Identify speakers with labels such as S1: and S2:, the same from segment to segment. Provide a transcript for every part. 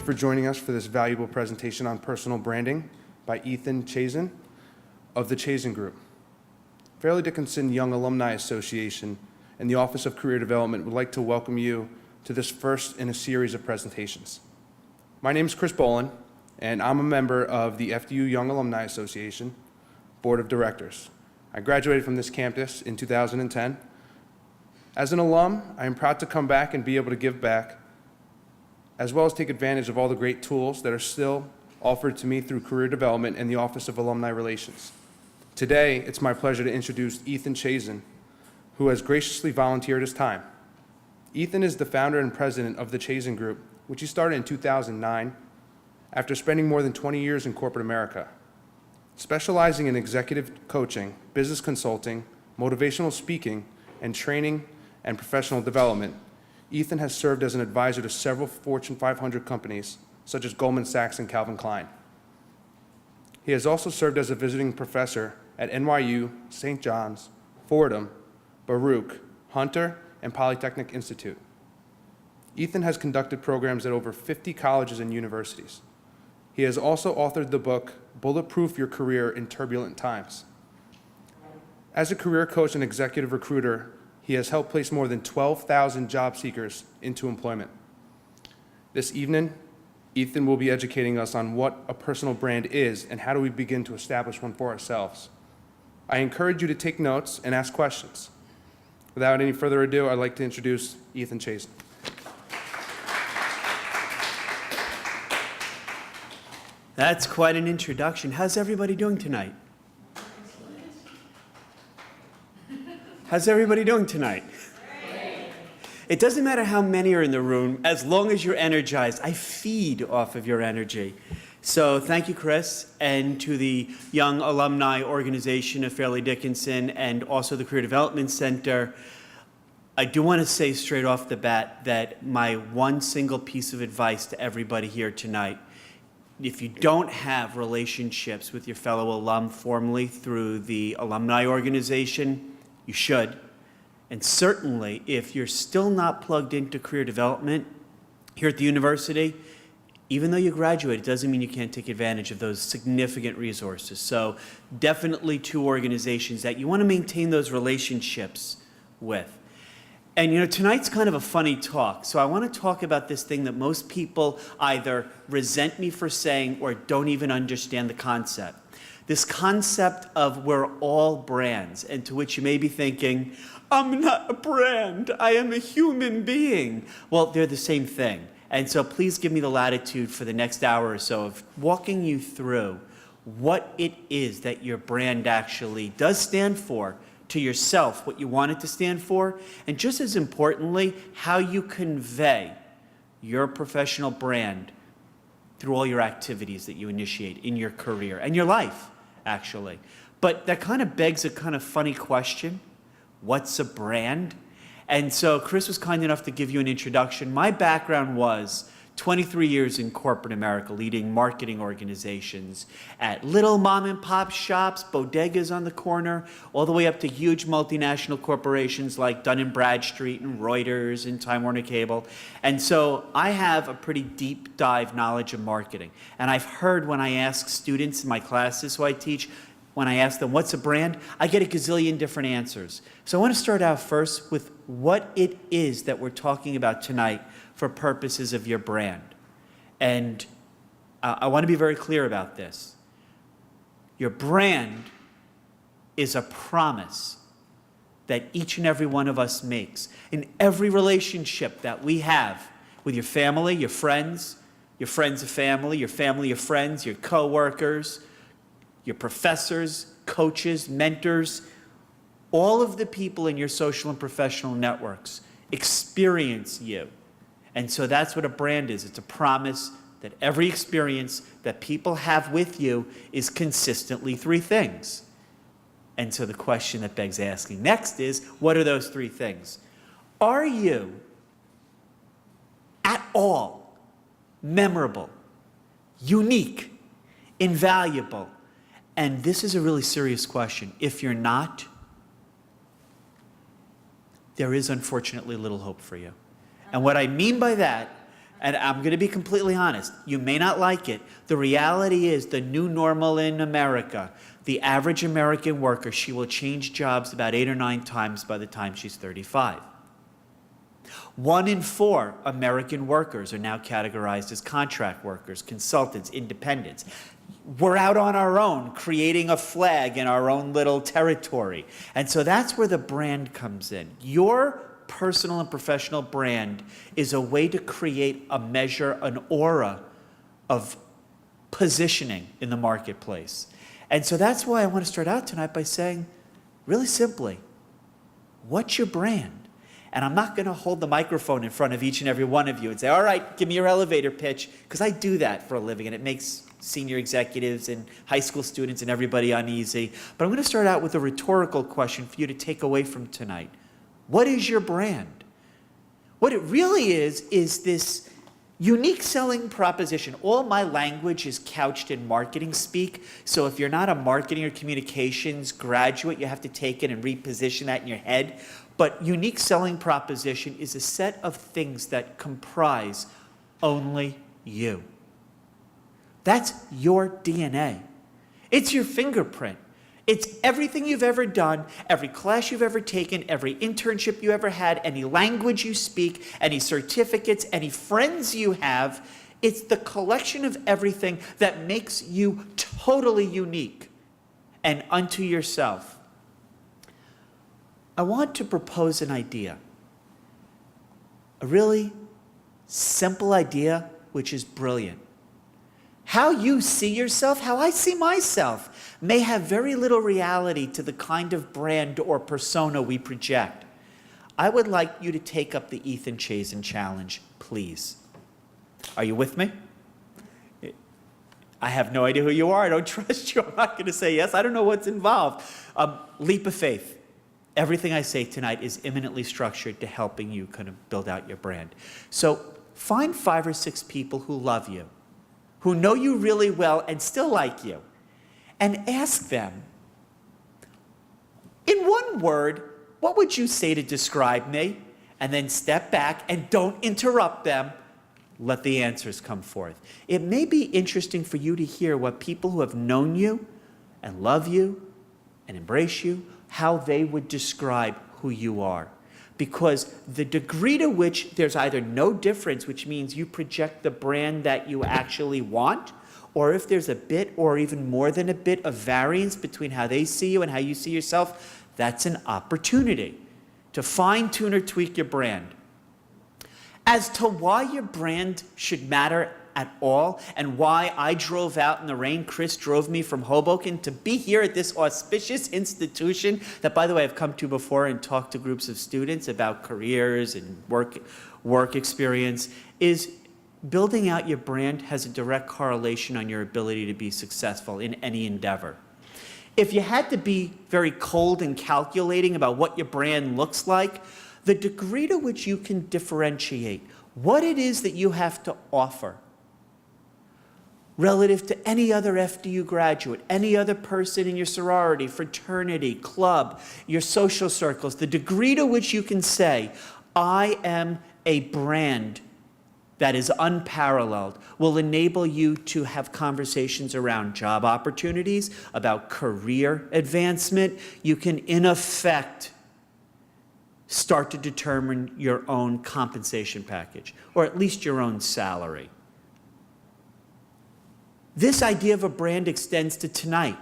S1: for joining us for this valuable presentation on personal branding by Ethan Chazen of the Chazen Group. Fairleigh Dickinson Young Alumni Association and the Office of Career Development would like to welcome you to this first in a series of presentations. My name is Chris Bolin, and I'm a member of the FDU Young Alumni Association Board of Directors. I graduated from this campus in 2010. As an alum, I am proud to come back and be able to give back, as well as take advantage of all the great tools that are still offered to me through career development and the Office of Alumni Relations. Today, it's my pleasure to introduce Ethan Chazen, who has graciously volunteered his time. Ethan is the founder and president of the Chazen Group, which he started in 2009 after spending more than 20 years in corporate America. Specializing in executive coaching, business consulting, motivational speaking, and training and professional development, Ethan has served as an advisor to several Fortune 500 companies, such as Goldman Sachs and Calvin Klein. He has also served as a visiting professor at NYU, St. John's, Fordham, Baruch, Hunter, and Polytechnic Institute. Ethan has conducted programs at over 50 colleges and universities. He has also authored the book, Bulletproof Your Career in Turbulent Times. As a career coach and executive recruiter, he has helped place more than 12,000 job seekers into employment. This evening, Ethan will be educating us on what a personal brand is and how do we begin to establish one for ourselves. I encourage you to take notes and ask questions. Without any further ado, I'd like to introduce Ethan Chazen.
S2: That's quite an introduction. How's everybody doing tonight? How's everybody doing tonight? Great. It doesn't matter how many are in the room, as long as you're energized. I feed off of your energy. So thank you, Chris, and to the Young Alumni Organization of Fairleigh Dickinson and also the Career Development Center. I do want to say straight off the bat that my one single piece of advice to everybody here tonight: if you don't have relationships with your fellow alum formally through the alumni organization, you should. And certainly, if you're still not plugged into career development here at the university, even though you graduated, it doesn't mean you can't take advantage of those significant resources. So definitely two organizations that you want to maintain those relationships with. And you know, tonight's kind of a funny talk. So I want to talk about this thing that most people either resent me for saying or don't even understand the concept. This concept of we're all brands, and to which you may be thinking, I'm not a brand, I am a human being. Well, they're the same thing. And so please give me the latitude for the next hour or so of walking you through what it is that your brand actually does stand for to yourself, what you want it to stand for, and just as importantly, how you convey your professional brand through all your activities that you initiate in your career and your life, actually. But that kind of begs a kind of funny question. What's a brand? And so Chris was kind enough to give you an introduction. My background was 23 years in corporate America, leading marketing organizations at little mom and pop shops, bodegas on the corner, all the way up to huge multinational corporations like Dun & Bradstreet and Reuters and Time Warner Cable. And so I have a pretty deep dive knowledge of marketing. And I've heard when I ask students in my classes who I teach, when I ask them, what's a brand? I get a gazillion different answers. So I want to start out first with what it is that we're talking about tonight for purposes of your brand. And I want to be very clear about this. Your brand is a promise that each and every one of us makes in every relationship that we have with your family, your friends of family, your family of friends, your coworkers, your professors, coaches, mentors. All of the people in your social and professional networks experience you. And so that's what a brand is. It's a promise that every experience that people have with you is consistently three things. And so the question that begs asking next is, what are those three things? Are you at all memorable, unique, invaluable? And this is a really serious question. If you're not, there is unfortunately little hope for you. And what I mean by that And I'm going to be completely honest. You may not like it. The reality is the new normal in America, the average American worker, she will change jobs about 8 or 9 times by the time she's 35. 1 in 4 American workers are now categorized as contract workers, consultants, independents. We're out on our own, creating a flag in our own little territory. And so that's where the brand comes in. Your personal and professional brand is a way to create a measure, an aura of positioning in the marketplace. And so that's why I want to start out tonight by saying, really simply, what's your brand? And I'm not going to hold the microphone in front of each and every one of you and say, all right, give me your elevator pitch, because I do that for a living, and it makes senior executives and high school students and everybody uneasy. But I'm going to start out with a rhetorical question for you to take away from tonight. What is your brand? What it really is this unique selling proposition. All my language is couched in marketing speak. So if you're not a marketing or communications graduate, you have to take it and reposition that in your head. But unique selling proposition is a set of things that comprise only you. That's your DNA. It's your fingerprint. It's everything you've ever done, every class you've ever taken, every internship you ever had, any language you speak, any certificates, any friends you have. It's the collection of everything that makes you totally unique and unto yourself. I want to propose an idea, a really simple idea, which is brilliant. How you see yourself, how I see myself, may have very little reality to the kind of brand or persona we project. I would like you to take up the Ethan Chazen challenge, please. Are you with me? I have no idea who you are. I don't trust you. I'm not going to say yes. I don't know what's involved. Leap of faith. Everything I say tonight is imminently structured to helping you kind of build out your brand. So find 5 or 6 people who love you, who know you really well and still like you, and ask them, in one word, what would you say to describe me? And then step back and don't interrupt them. Let the answers come forth. It may be interesting for you to hear what people who have known you and love you and embrace you, how they would describe who you are. Because the degree to which there's either no difference, which means you project the brand that you actually want, or if there's a bit or even more than a bit of variance between how they see you and how you see yourself, that's an opportunity to fine-tune or tweak your brand. As to why your brand should matter at all, and why I drove out in the rain, Chris drove me from Hoboken to be here at this auspicious institution that, by the way, I've come to before and talked to groups of students about careers and work experience, is building out your brand has a direct correlation on your ability to be successful in any endeavor. If you had to be very cold and calculating about what your brand looks like, the degree to which you can differentiate what it is that you have to offer relative to any other FDU graduate, any other person in your sorority, fraternity, club, your social circles, the degree to which you can say, I am a brand that is unparalleled, will enable you to have conversations around job opportunities, about career advancement. You can, in effect, start to determine your own compensation package, or at least your own salary. This idea of a brand extends to tonight.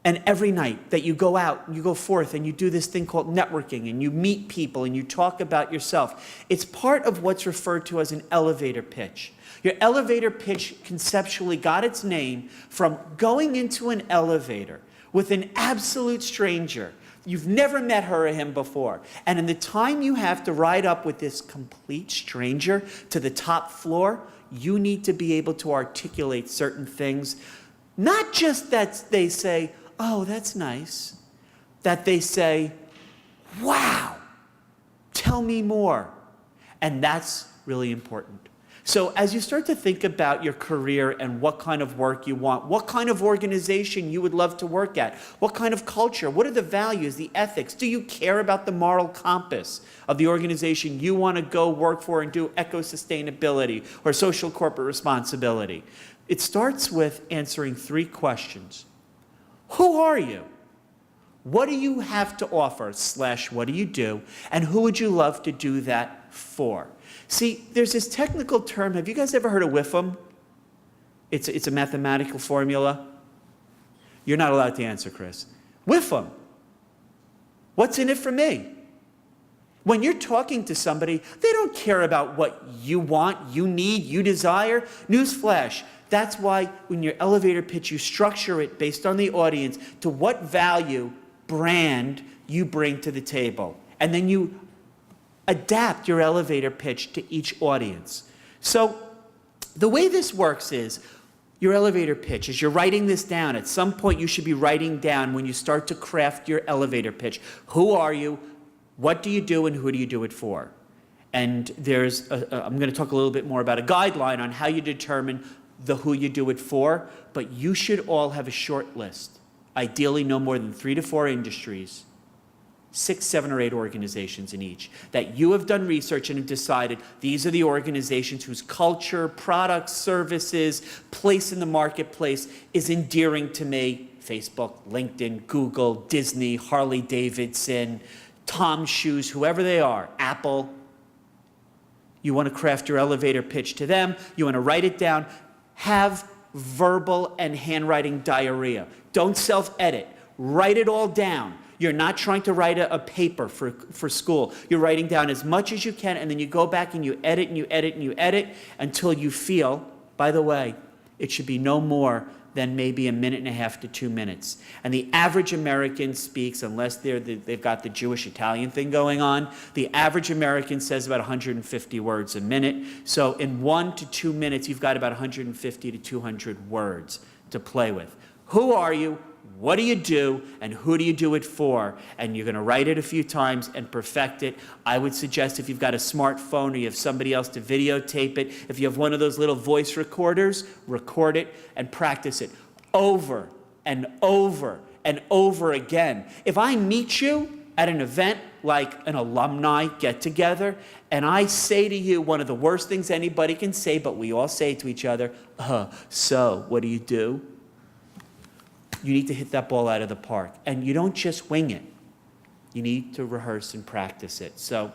S2: And every night that you go out, you go forth and you do this thing called networking and you meet people and you talk about yourself. It's part of what's referred to as an elevator pitch. Your elevator pitch conceptually got its name from going into an elevator with an absolute stranger. You've never met her or him before. And in the time you have to ride up with this complete stranger to the top floor, you need to be able to articulate certain things. Not just that they say, oh, that's nice. That they say, wow, tell me more. And that's really important. So as you start to think about your career and what kind of work you want, what kind of organization you would love to work at, what kind of culture, what are the values, the ethics, do you care about the moral compass of the organization you want to go work for and do eco-sustainability or social corporate responsibility? It starts with answering 3 questions. Who are you? What do you have to offer / what do you do? And who would you love to do that for? See, there's this technical term. Have you guys ever heard of WIFM? It's a mathematical formula. You're not allowed to answer, Chris. WIFM. What's in it for me? When you're talking to somebody, they don't care about what you want, you need, you desire. Newsflash. That's why when your elevator pitch, you structure it based on the audience to what value, brand you bring to the table. And then you adapt your elevator pitch to each audience. So the way this works is your elevator pitch, as you're writing this down, at some point you should be writing down when you start to craft your elevator pitch. Who are you? What do you do? And who do you do it for? And I'm going to talk a little bit more about a guideline on how you determine the who you do it for, but you should all have a short list. Ideally no more than 3 to 4 industries, 6, 7, or 8 organizations in each, that you have done research and have decided these are the organizations whose culture, products, services, place in the marketplace is endearing to me. Facebook, LinkedIn, Google, Disney, Harley Davidson, Tom's Shoes, whoever they are, Apple. You want to craft your elevator pitch to them. You want to write it down. Have verbal and handwriting diarrhea. Don't self-edit. Write it all down. You're not trying to write a paper for school. You're writing down as much as you can, and then you go back and you edit and you edit and you edit until you feel, by the way, it should be no more than maybe 1.5 minutes to 2 minutes. And the average American speaks, unless they've got the Jewish-Italian thing going on, the average American says about 150 words a minute. So in 1 to 2 minutes, you've got about 150 to 200 words to play with. Who are you? What do you do, and who do you do it for? And you're going to write it a few times and perfect it. I would suggest if you've got a smartphone or you have somebody else to videotape it, if you have one of those little voice recorders, record it and practice it over and over and over again. If I meet you at an event like an alumni get-together, and I say to you one of the worst things anybody can say, but we all say to each other, so what do you do? You need to hit that ball out of the park. And you don't just wing it. You need to rehearse and practice it. So,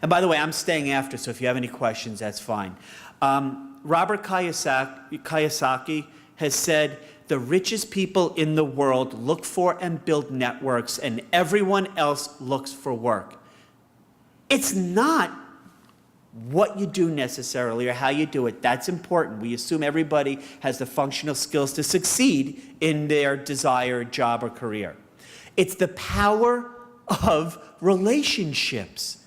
S2: and by the way, I'm staying after, so if you have any questions, that's fine. Robert Kiyosaki has said, the richest people in the world look for and build networks, and everyone else looks for work. It's not what you do necessarily or how you do it. That's important. We assume everybody has the functional skills to succeed in their desired job or career. It's the power of relationships.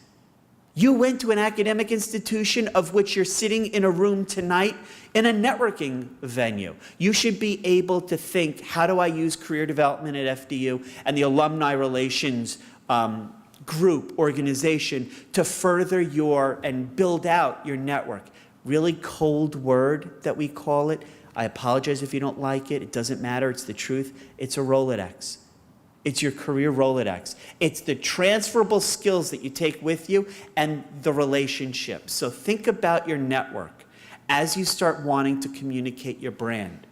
S2: You went to an academic institution of which you're sitting in a room tonight in a networking venue. You should be able to think, how do I use career development at FDU and the alumni relations group, organization, to further and build out your network. Really cold word that we call it. I apologize if you don't like it. It doesn't matter. It's the truth. It's a Rolodex. It's your career Rolodex. It's the transferable skills that you take with you and the relationships. So think about your network as you start wanting to communicate your brand.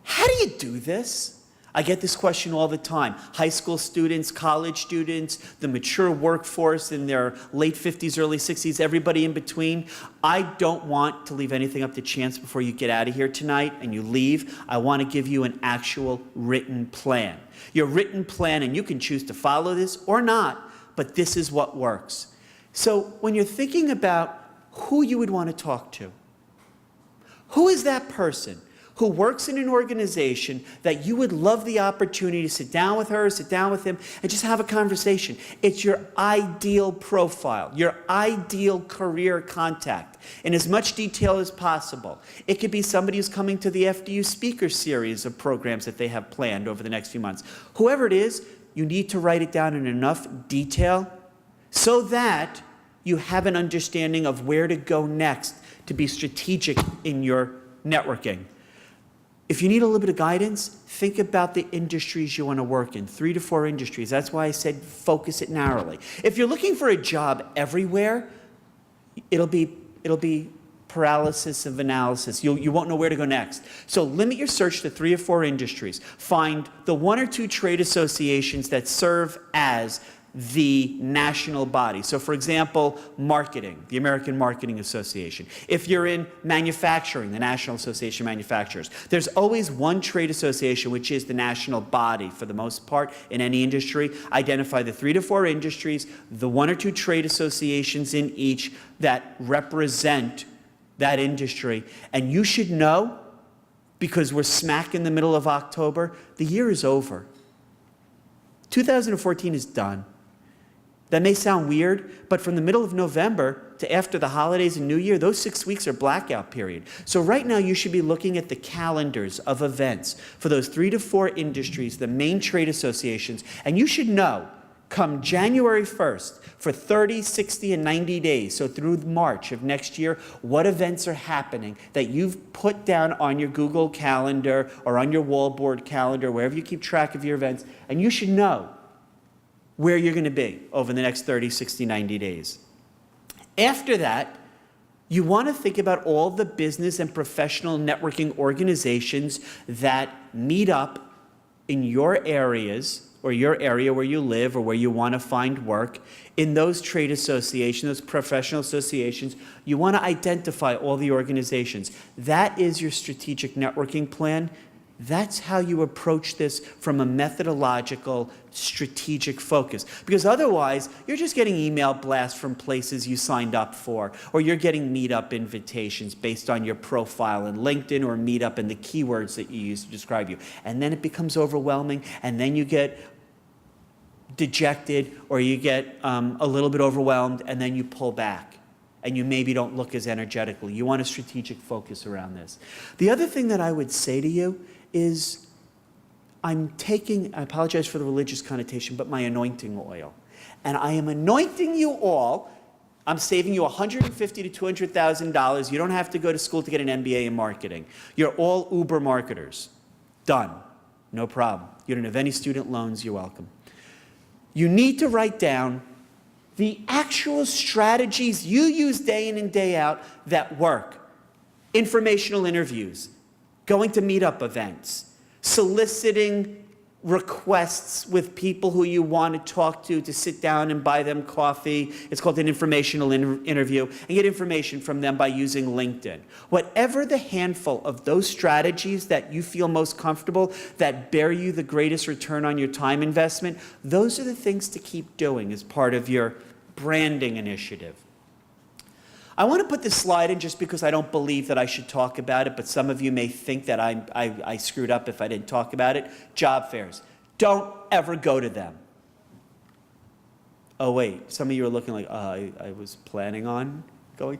S2: How do you do this? I get this question all the time. High school students, college students, the mature workforce in their late 50s, early 60s, everybody in between. I don't want to leave anything up to chance before you get out of here tonight and you leave. I want to give you an actual written plan. Your written plan, and you can choose to follow this or not, but this is what works. So when you're thinking about who you would want to talk to, who is that person who works in an organization that you would love the opportunity to sit down with her, sit down with him, and just have a conversation? It's your ideal profile, your ideal career contact, in as much detail as possible. It could be somebody who's coming to the FDU speaker series of programs that they have planned over the next few months. Whoever it is, you need to write it down in enough detail so that you have an understanding of where to go next to be strategic in your networking. If you need a little bit of guidance, think about the industries you want to work in, 3 to 4 industries. That's why I said focus it narrowly. If you're looking for a job everywhere, it'll be paralysis of analysis. You won't know where to go next. So limit your search to 3 or 4 industries. Find the 1 or 2 trade associations that serve as the national body. So for example, marketing, the American Marketing Association. If you're in manufacturing, the National Association of Manufacturers. There's always one trade association which is the national body for the most part in any industry. Identify the 3 to 4 industries, the 1 or 2 trade associations in each that represent that industry. And you should know, because we're smack in the middle of October, the year is over. 2014 is done. That may sound weird, but from the middle of November to after the holidays and New Year, those 6 weeks are blackout period. So right now you should be looking at the calendars of events for those 3 to 4 industries, the main trade associations, and you should know, come January 1st, for 30, 60, and 90 days, so through March of next year, what events are happening that you've put down on your Google Calendar or on your wallboard calendar, wherever you keep track of your events, and you should know where you're going to be over the next 30, 60, 90 days. After that, you want to think about all the business and professional networking organizations that meet up in your areas or your area where you live or where you want to find work. In those trade associations, those professional associations, you want to identify all the organizations. That is your strategic networking plan. That's how you approach this from a methodological, strategic focus. Because otherwise, you're just getting email blasts from places you signed up for, or you're getting meetup invitations based on your profile in LinkedIn or meetup and the keywords that you use to describe you. And then it becomes overwhelming, and then you get dejected, or you get a little bit overwhelmed, and then you pull back. And you maybe don't look as energetically. You want a strategic focus around this. The other thing that I would say to you is I apologize for the religious connotation, but my anointing oil. And I am anointing you all. I'm saving you $150,000 to $200,000. You don't have to go to school to get an MBA in marketing. You're all Uber marketers. Done. No problem. You don't have any student loans. You're welcome. You need to write down the actual strategies you use day in and day out that work. Informational interviews, going to meetup events, soliciting requests with people who you want to talk to sit down and buy them coffee. It's called an informational interview, and get information from them by using LinkedIn. Whatever the handful of those strategies that you feel most comfortable, that bear you the greatest return on your time investment, those are the things to keep doing as part of your branding initiative. I want to put this slide in just because I don't believe that I should talk about it, but some of you may think that I screwed up if I didn't talk about it. Job fairs. Don't ever go to them. Oh, wait. Some of you are looking like, I was planning on going.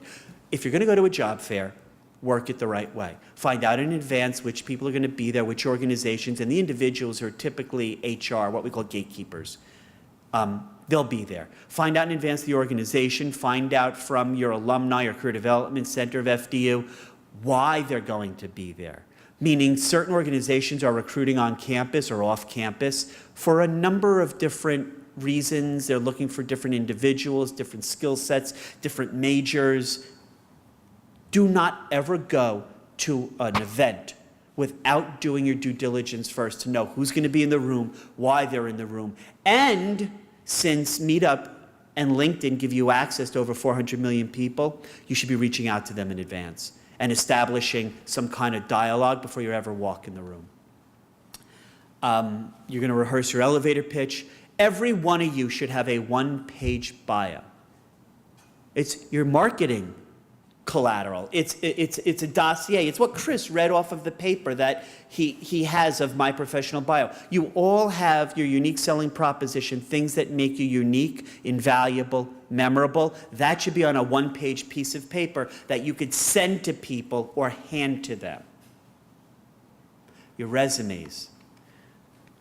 S2: If you're going to go to a job fair, work it the right way. Find out in advance which people are going to be there, which organizations, and the individuals are typically HR, what we call gatekeepers. They'll be there. Find out in advance the organization. Find out from your alumni or career development center of FDU why they're going to be there. Meaning certain organizations are recruiting on campus or off campus for a number of different reasons. They're looking for different individuals, different skill sets, different majors. Do not ever go to an event without doing your due diligence first to know who's going to be in the room, why they're in the room, and since Meetup and LinkedIn give you access to over 400 million people, you should be reaching out to them in advance and establishing some kind of dialogue before you ever walk in the room. You're going to rehearse your elevator pitch. Every one of you should have a one-page bio. It's your marketing collateral. It's a dossier. It's what Chris read off of the paper that he has of my professional bio. You all have your unique selling proposition, things that make you unique, invaluable, memorable. That should be on a one-page piece of paper that you could send to people or hand to them. Your resumes.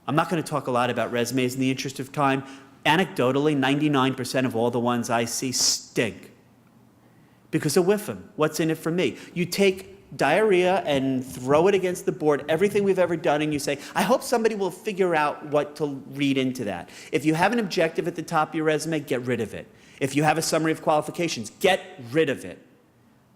S2: I'm not going to talk a lot about resumes in the interest of time. Anecdotally, 99% of all the ones I see stink because of whiffing. What's in it for me? You take diarrhea and throw it against the board, everything we've ever done, and you say, I hope somebody will figure out what to read into that. If you have an objective at the top of your resume, get rid of it. If you have a summary of qualifications, get rid of it.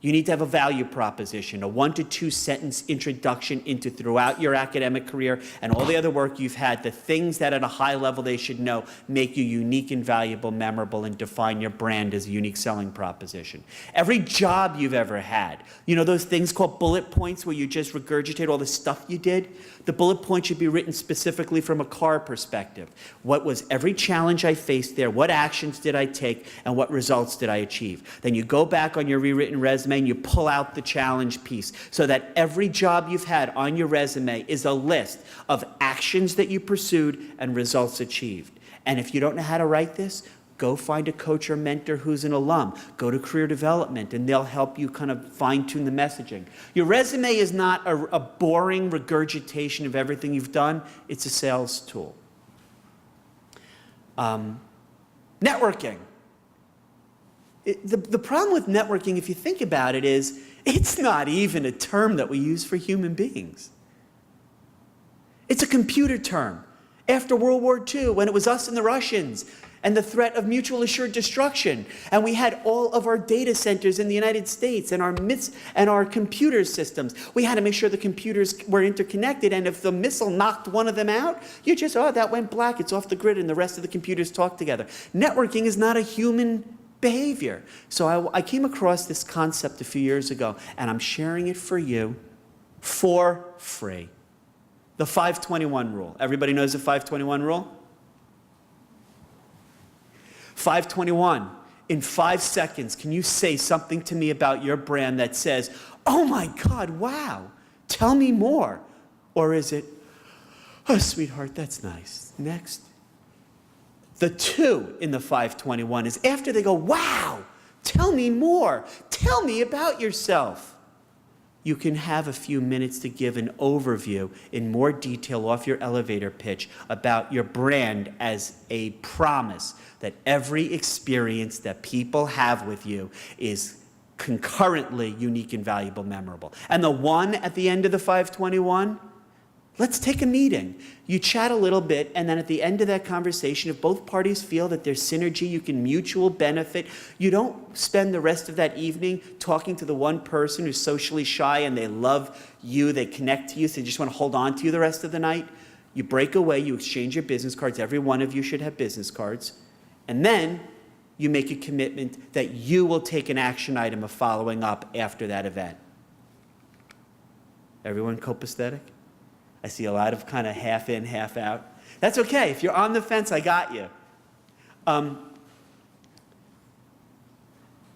S2: You need to have a value proposition, a 1 to 2 sentence introduction into throughout your academic career and all the other work you've had, the things that at a high level they should know make you unique and valuable, memorable, and define your brand as a unique selling proposition. Every job you've ever had, you know those things called bullet points where you just regurgitate all the stuff you did? The bullet point should be written specifically from a car perspective. What was every challenge I faced there? What actions did I take? And what results did I achieve? Then you go back on your rewritten resume and you pull out the challenge piece so that every job you've had on your resume is a list of actions that you pursued and results achieved. And if you don't know how to write this, go find a coach or mentor who's an alum. Go to career development, and they'll help you kind of fine-tune the messaging. Your resume is not a boring regurgitation of everything you've done. It's a sales tool. Networking. The problem with networking, if you think about it, is it's not even a term that we use for human beings. It's a computer term. After World War II, when it was us and the Russians, and the threat of mutual assured destruction. And we had all of our data centers in the United States and our computer systems. We had to make sure the computers were interconnected, and if the missile knocked one of them out, you just, oh, that went black, it's off the grid, and the rest of the computers talk together. Networking is not a human behavior. So I came across this concept a few years ago, and I'm sharing it for you for free. The 521 rule. Everybody knows the 521 rule? 521, in 5 seconds, can you say something to me about your brand that says, oh my God, wow, tell me more? Or is it, oh, sweetheart, that's nice. Next. The 2 in the 521 is after they go, wow, tell me more. Tell me about yourself. You can have a few minutes to give an overview in more detail off your elevator pitch about your brand as a promise that every experience that people have with you is concurrently unique and valuable, memorable. And the 1 at the end of the 521, let's take a meeting. You chat a little bit, and then at the end of that conversation, if both parties feel that there's synergy, you can mutual benefit, you don't spend the rest of that evening talking to the one person who's socially shy and they love you, they connect to you, so they just want to hold on to you the rest of the night. You break away, you exchange your business cards. Every one of you should have business cards. And then you make a commitment that you will take an action item of following up after that event. Everyone copacetic? I see a lot of kind of half in, half out. That's okay. If you're on the fence, I got you.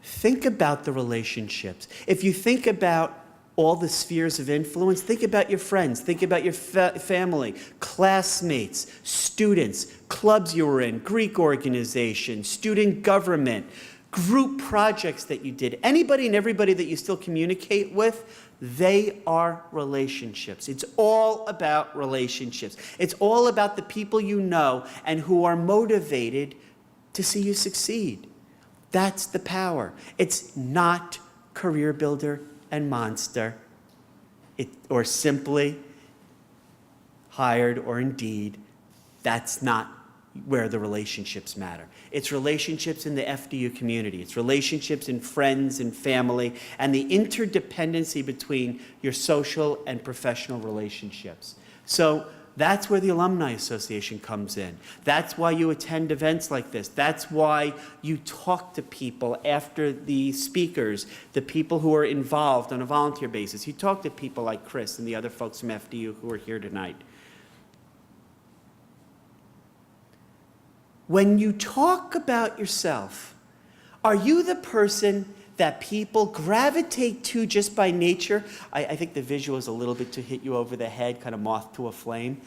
S2: Think about the relationships. If you think about all the spheres of influence, think about your friends, think about your family, classmates, students, clubs you were in, Greek organization, student government, group projects that you did. Anybody and everybody that you still communicate with, they are relationships. It's all about relationships. It's all about the people you know and who are motivated to see you succeed. That's the power. It's not Career Builder and Monster, or simply Hired or Indeed. That's not where the relationships matter. It's relationships in the FDU community. It's relationships in friends and family, and the interdependency between your social and professional relationships. So that's where the Alumni Association comes in. That's why you attend events like this. That's why you talk to people after the speakers, the people who are involved on a volunteer basis. You talk to people like Chris and the other folks from FDU who are here tonight. When you talk about yourself, are you the person that people gravitate to just by nature? I think the visual is a little bit to hit you over the head, kind of moth to a flame.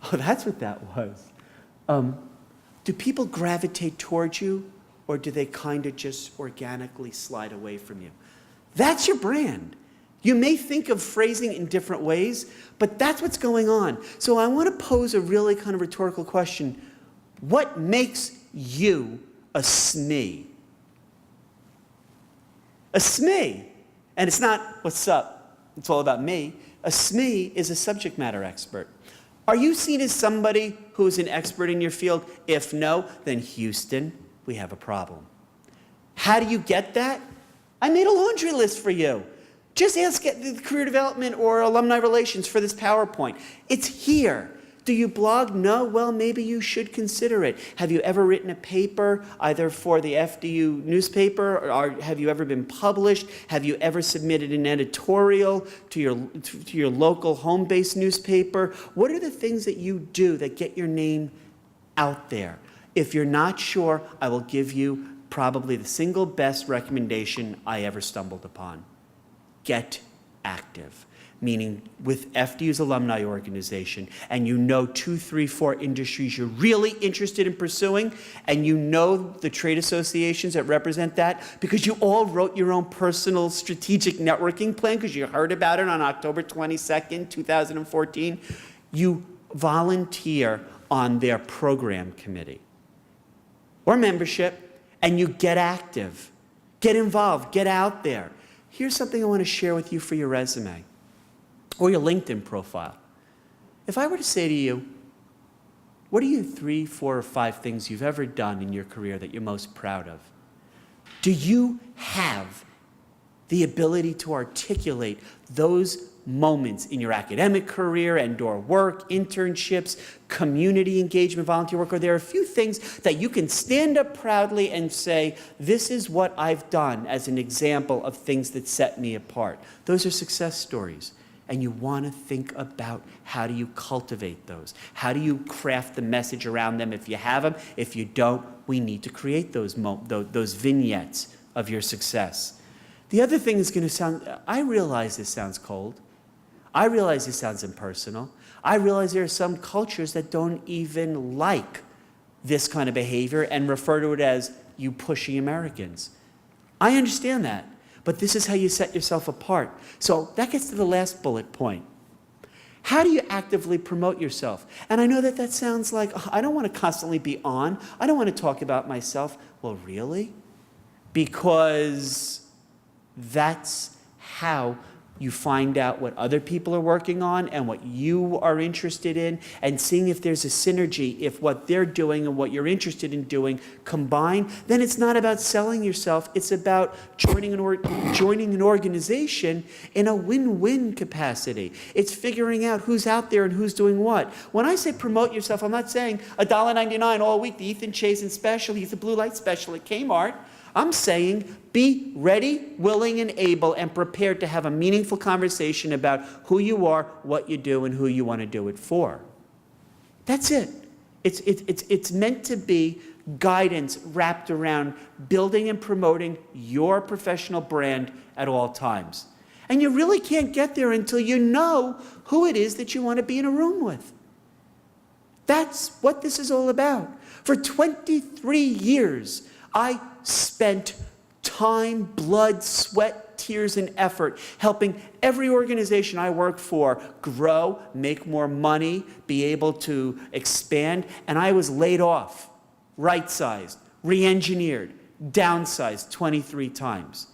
S2: Oh, that's what that was. Do people gravitate towards you, or do they kind of just organically slide away from you? That's your brand. You may think of phrasing it in different ways, but that's what's going on. So I want to pose a really kind of rhetorical question. What makes you a SME? A SME, and it's not what's up, it's all about me. A SME is a subject matter expert. Are you seen as somebody who is an expert in your field? If no, then Houston, we have a problem. How do you get that? I made a laundry list for you. Just ask the career development or alumni relations for this PowerPoint. It's here. Do you blog? No? Well, maybe you should consider it. Have you ever written a paper, either for the FDU newspaper, or have you ever been published? Have you ever submitted an editorial to your local home-based newspaper? What are the things that you do that get your name out there? If you're not sure, I will give you probably the single best recommendation I ever stumbled upon. Get active. Meaning with FDU's alumni organization, and you know 2, 3, 4 industries you're really interested in pursuing, and you know the trade associations that represent that, because you all wrote your own personal strategic networking plan because you heard about it on October 22nd, 2014, you volunteer on their program committee or membership, and you get active, get involved, get out there. Here's something I want to share with you for your resume or your LinkedIn profile. If I were to say to you, what are you 3, 4, or 5 things you've ever done in your career that you're most proud of? Do you have the ability to articulate those moments in your academic career and/or work, internships, community engagement, volunteer work? Are there a few things that you can stand up proudly and say, this is what I've done as an example of things that set me apart? Those are success stories. And you want to think about how do you cultivate those? How do you craft the message around them if you have them? If you don't, we need to create those vignettes of your success. The other thing is going to sound, I realize this sounds cold. I realize this sounds impersonal. I realize there are some cultures that don't even like this kind of behavior and refer to it as you pushy Americans. I understand that. But this is how you set yourself apart. So that gets to the last bullet point. How do you actively promote yourself? And I know that that sounds like, oh, I don't want to constantly be on. I don't want to talk about myself. Well, really? Because that's how you find out what other people are working on and what you are interested in, and seeing if there's a synergy. If what they're doing and what you're interested in doing combine, then it's not about selling yourself. It's about joining an organization in a win-win capacity. It's figuring out who's out there and who's doing what. When I say promote yourself, I'm not saying $1.99 all week, the Ethan Chazen special. He's the blue light special at Kmart. I'm saying be ready, willing, and able, and prepared to have a meaningful conversation about who you are, what you do, and who you want to do it for. That's it. It's meant to be guidance wrapped around building and promoting your professional brand at all times. And you really can't get there until you know who it is that you want to be in a room with. That's what this is all about. For 23 years, I spent time, blood, sweat, tears, and effort helping every organization I work for grow, make more money, be able to expand, and I was laid off, right-sized, re-engineered, downsized 23 times.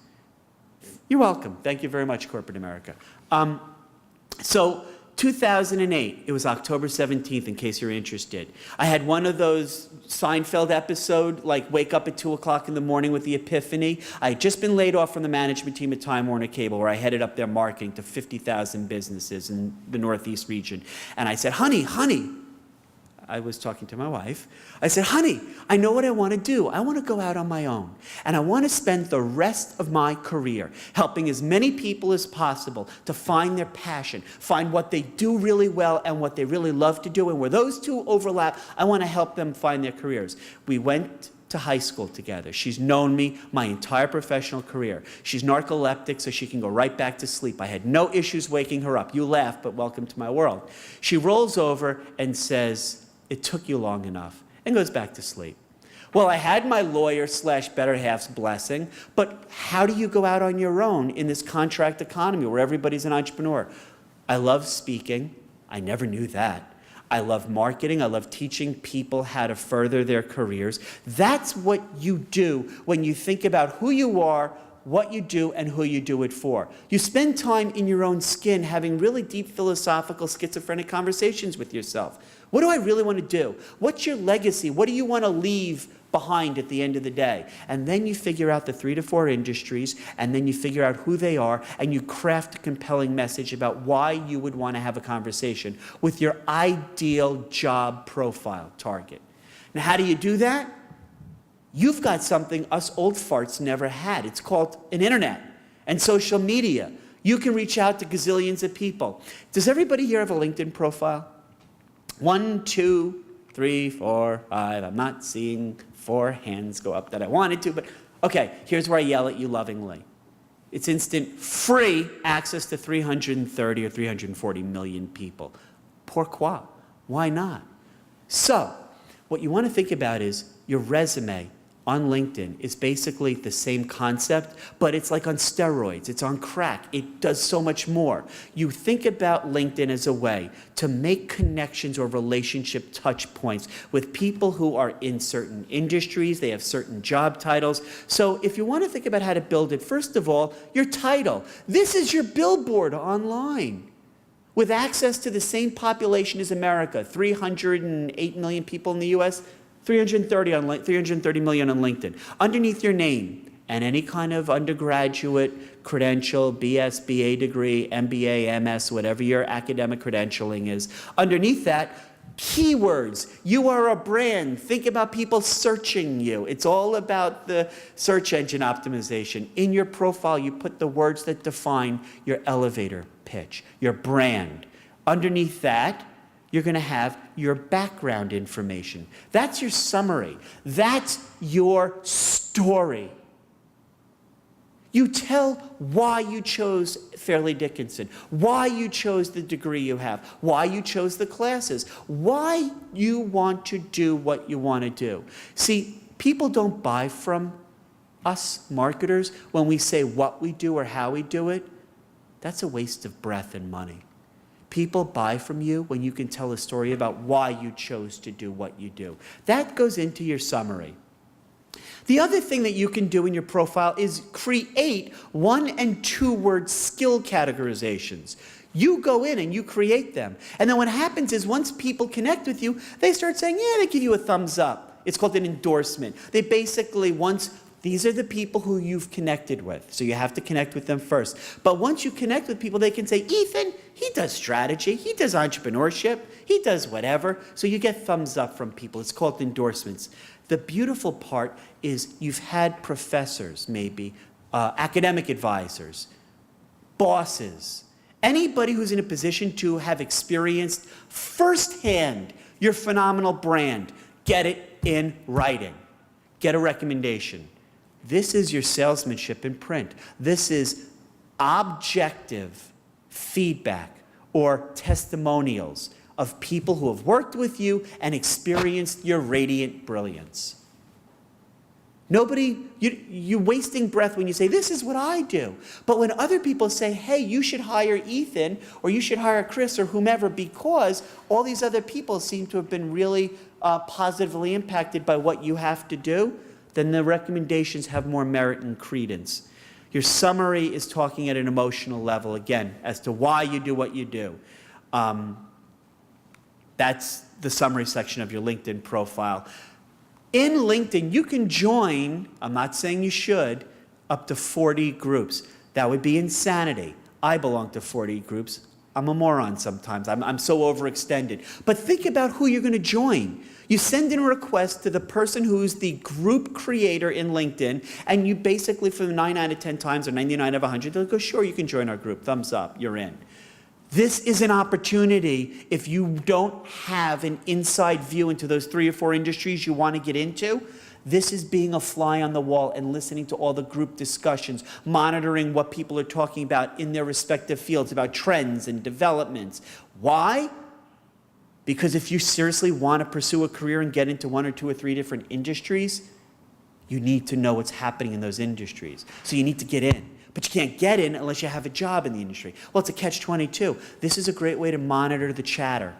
S2: You're welcome. Thank you very much, corporate America. So 2008, it was October 17th, in case you're interested. I had one of those Seinfeld episode, like wake up at 2 o'clock in the morning with the epiphany. I had just been laid off from the management team at Time Warner Cable, where I headed up their marketing to 50,000 businesses in the Northeast region. And I said, honey, I was talking to my wife. I said, honey, I know what I want to do. I want to go out on my own. And I want to spend the rest of my career helping as many people as possible to find their passion, find what they do really well and what they really love to do. And where those two overlap, I want to help them find their careers. We went to high school together. She's known me my entire professional career. She's narcoleptic, so she can go right back to sleep. I had no issues waking her up. You laugh, but welcome to my world. She rolls over and says, it took you long enough, and goes back to sleep. Well, I had my lawyer / better half's blessing, but how do you go out on your own in this contract economy where everybody's an entrepreneur? I love speaking. I never knew that. I love marketing. I love teaching people how to further their careers. That's what you do when you think about who you are, what you do, and who you do it for. You spend time in your own skin having really deep philosophical schizophrenic conversations with yourself. What do I really want to do? What's your legacy? What do you want to leave behind at the end of the day? And then you figure out the 3 to 4 industries, and then you figure out who they are, and you craft a compelling message about why you would want to have a conversation with your ideal job profile target. Now, how do you do that? You've got something us old farts never had. It's called an internet and social media. You can reach out to gazillions of people. Does everybody here have a LinkedIn profile? 1, 2, 3, 4, 5. I'm not seeing 4 hands go up that I wanted to, but okay, here's where I yell at you lovingly. It's instant free access to 330 or 340 million people. Pourquoi? Why not? So, what you want to think about is your resume on LinkedIn is basically the same concept, but it's like on steroids. It's on crack. It does so much more. You think about LinkedIn as a way to make connections or relationship touch points with people who are in certain industries. They have certain job titles. So if you want to think about how to build it, first of all, your title. This is your billboard online. With access to the same population as America, 308 million people in the US, 330 million on LinkedIn. Underneath your name and any kind of undergraduate credential, BS, BA degree, MBA, MS, whatever your academic credentialing is, underneath that, keywords. You are a brand. Think about people searching you. It's all about the search engine optimization. In your profile, you put the words that define your elevator pitch, your brand. Underneath that, you're going to have your background information. That's your summary. That's your story. You tell why you chose Fairleigh Dickinson, why you chose the degree you have, why you chose the classes, why you want to do what you want to do. See, people don't buy from us marketers when we say what we do or how we do it. That's a waste of breath and money. People buy from you when you can tell a story about why you chose to do what you do. That goes into your summary. The other thing that you can do in your profile is create 1- and 2-word skill categorizations. You go in and you create them. And then what happens is once people connect with you, they start saying, yeah, they give you a thumbs up. It's called an endorsement. They basically, these are the people who you've connected with. So you have to connect with them first. But once you connect with people, they can say, Ethan, he does strategy, he does entrepreneurship, he does whatever. So you get thumbs up from people. It's called endorsements. The beautiful part is you've had professors, maybe, academic advisors, bosses, anybody who's in a position to have experienced firsthand your phenomenal brand. Get it in writing. Get a recommendation. This is your salesmanship in print. This is objective feedback or testimonials of people who have worked with you and experienced your radiant brilliance. You're wasting breath when you say, this is what I do. But when other people say, hey, you should hire Ethan, or you should hire Chris, or whomever, because all these other people seem to have been really positively impacted by what you have to do, then the recommendations have more merit and credence. Your summary is talking at an emotional level, again, as to why you do what you do. That's the summary section of your LinkedIn profile. In LinkedIn, you can join, I'm not saying you should, up to 40 groups. That would be insanity. I belong to 40 groups. I'm a moron sometimes. I'm so overextended. But think about who you're going to join. You send in a request to the person who's the group creator in LinkedIn, and you basically, for 9 out of 10 times or 99 out of 100, they'll go, sure, you can join our group. Thumbs up, you're in. This is an opportunity, if you don't have an inside view into those 3 or 4 industries you want to get into, this is being a fly on the wall and listening to all the group discussions, monitoring what people are talking about in their respective fields, about trends and developments. Why? Because if you seriously want to pursue a career and get into 1 or 2 or 3 different industries, you need to know what's happening in those industries. So you need to get in. But you can't get in unless you have a job in the industry. Well, it's a catch-22. This is a great way to monitor the chatter.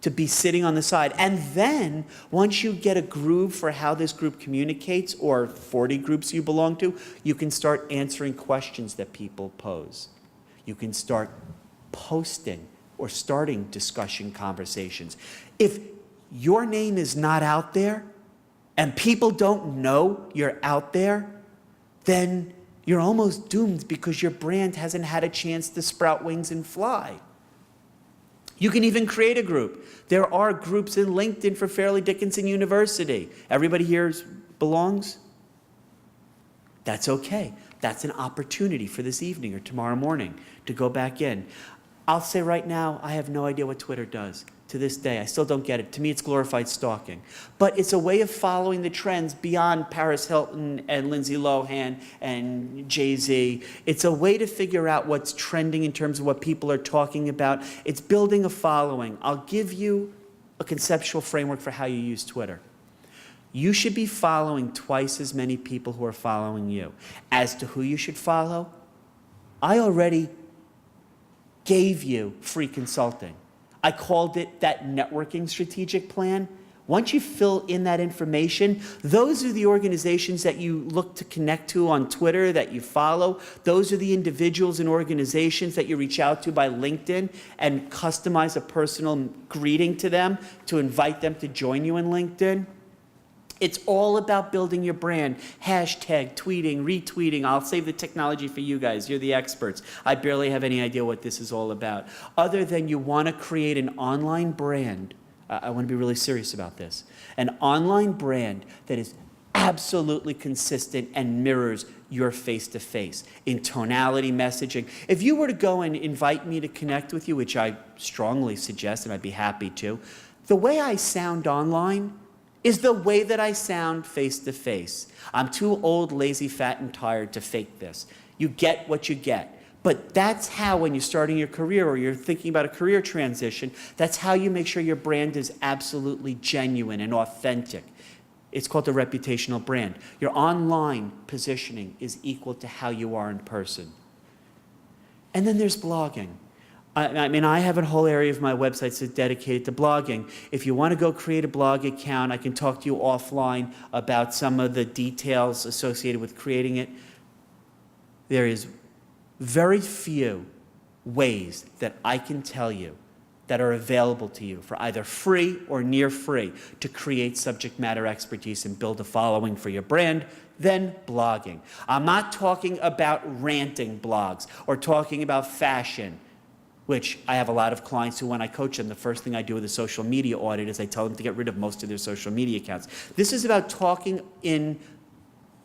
S2: to be sitting on the side. And then, once you get a groove for how this group communicates, or 40 groups you belong to, you can start answering questions that people pose. You can start posting or starting discussion conversations. If your name is not out there, and people don't know you're out there, then you're almost doomed because your brand hasn't had a chance to sprout wings and fly. You can even create a group. There are groups in LinkedIn for Fairleigh Dickinson University. Everybody here belongs? That's okay. That's an opportunity for this evening or tomorrow morning to go back in. I'll say right now, I have no idea what Twitter does. To this day, I still don't get it. To me, it's glorified stalking. But it's a way of following the trends beyond Paris Hilton and Lindsay Lohan and Jay-Z. It's a way to figure out what's trending in terms of what people are talking about. It's building a following. I'll give you a conceptual framework for how you use Twitter. You should be following twice as many people who are following you. As to who you should follow, I already gave you free consulting. I called it that networking strategic plan. Once you fill in that information, those are the organizations that you look to connect to on Twitter, that you follow. Those are the individuals and organizations that you reach out to by LinkedIn and customize a personal greeting to them to invite them to join you in LinkedIn. It's all about building your brand. Hashtag, tweeting, retweeting. I'll save the technology for you guys. You're the experts. I barely have any idea what this is all about. Other than you want to create an online brand. I want to be really serious about this. An online brand that is absolutely consistent and mirrors your face-to-face in tonality, messaging. If you were to go and invite me to connect with you, which I strongly suggest and I'd be happy to, the way I sound online is the way that I sound face-to-face. I'm too old, lazy, fat, and tired to fake this. You get what you get. But that's how, when you're starting your career or you're thinking about a career transition, that's how you make sure your brand is absolutely genuine and authentic. It's called a reputational brand. Your online positioning is equal to how you are in person. And then there's blogging. I mean, I have a whole area of my website that's dedicated to blogging. If you want to go create a blog account, I can talk to you offline about some of the details associated with creating it. There is very few ways that I can tell you that are available to you for either free or near free to create subject matter expertise and build a following for your brand than blogging. I'm not talking about ranting blogs or talking about fashion, which I have a lot of clients who, when I coach them, the first thing I do with a social media audit is I tell them to get rid of most of their social media accounts. This is about talking in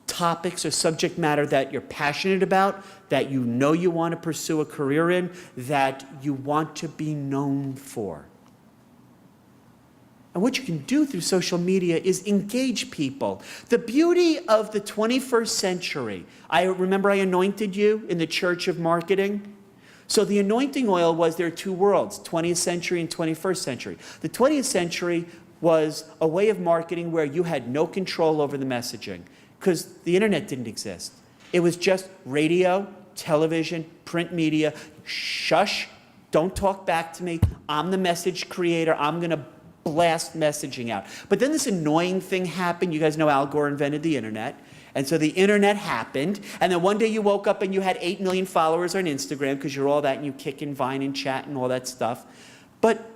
S2: topics or subject matter that you're passionate about, that you know you want to pursue a career in, that you want to be known for. And what you can do through social media is engage people. The beauty of the 21st century, I remember I anointed you in the church of marketing. So the anointing oil was, there are two worlds, 20th century and 21st century. The 20th century was a way of marketing where you had no control over the messaging because the internet didn't exist. It was just radio, television, print media. Shush, don't talk back to me. I'm the message creator. I'm going to blast messaging out. But then this annoying thing happened. You guys know Al Gore invented the internet. And so the internet happened, and then one day you woke up and you had 8 million followers on Instagram because you're all that and you kick and Vine and chat and all that stuff. But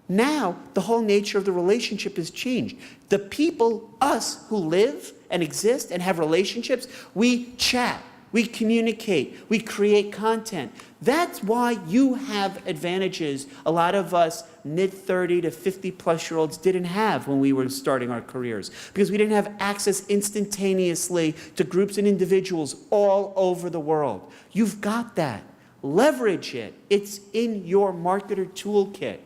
S2: now the whole nature of the relationship has changed. The people, us who live and exist and have relationships, we chat, we communicate, we create content. That's why you have advantages a lot of us mid-30 to 50-plus-year-olds didn't have when we were starting our careers, because we didn't have access instantaneously to groups and individuals all over the world. You've got that. Leverage it. It's in your marketer toolkit.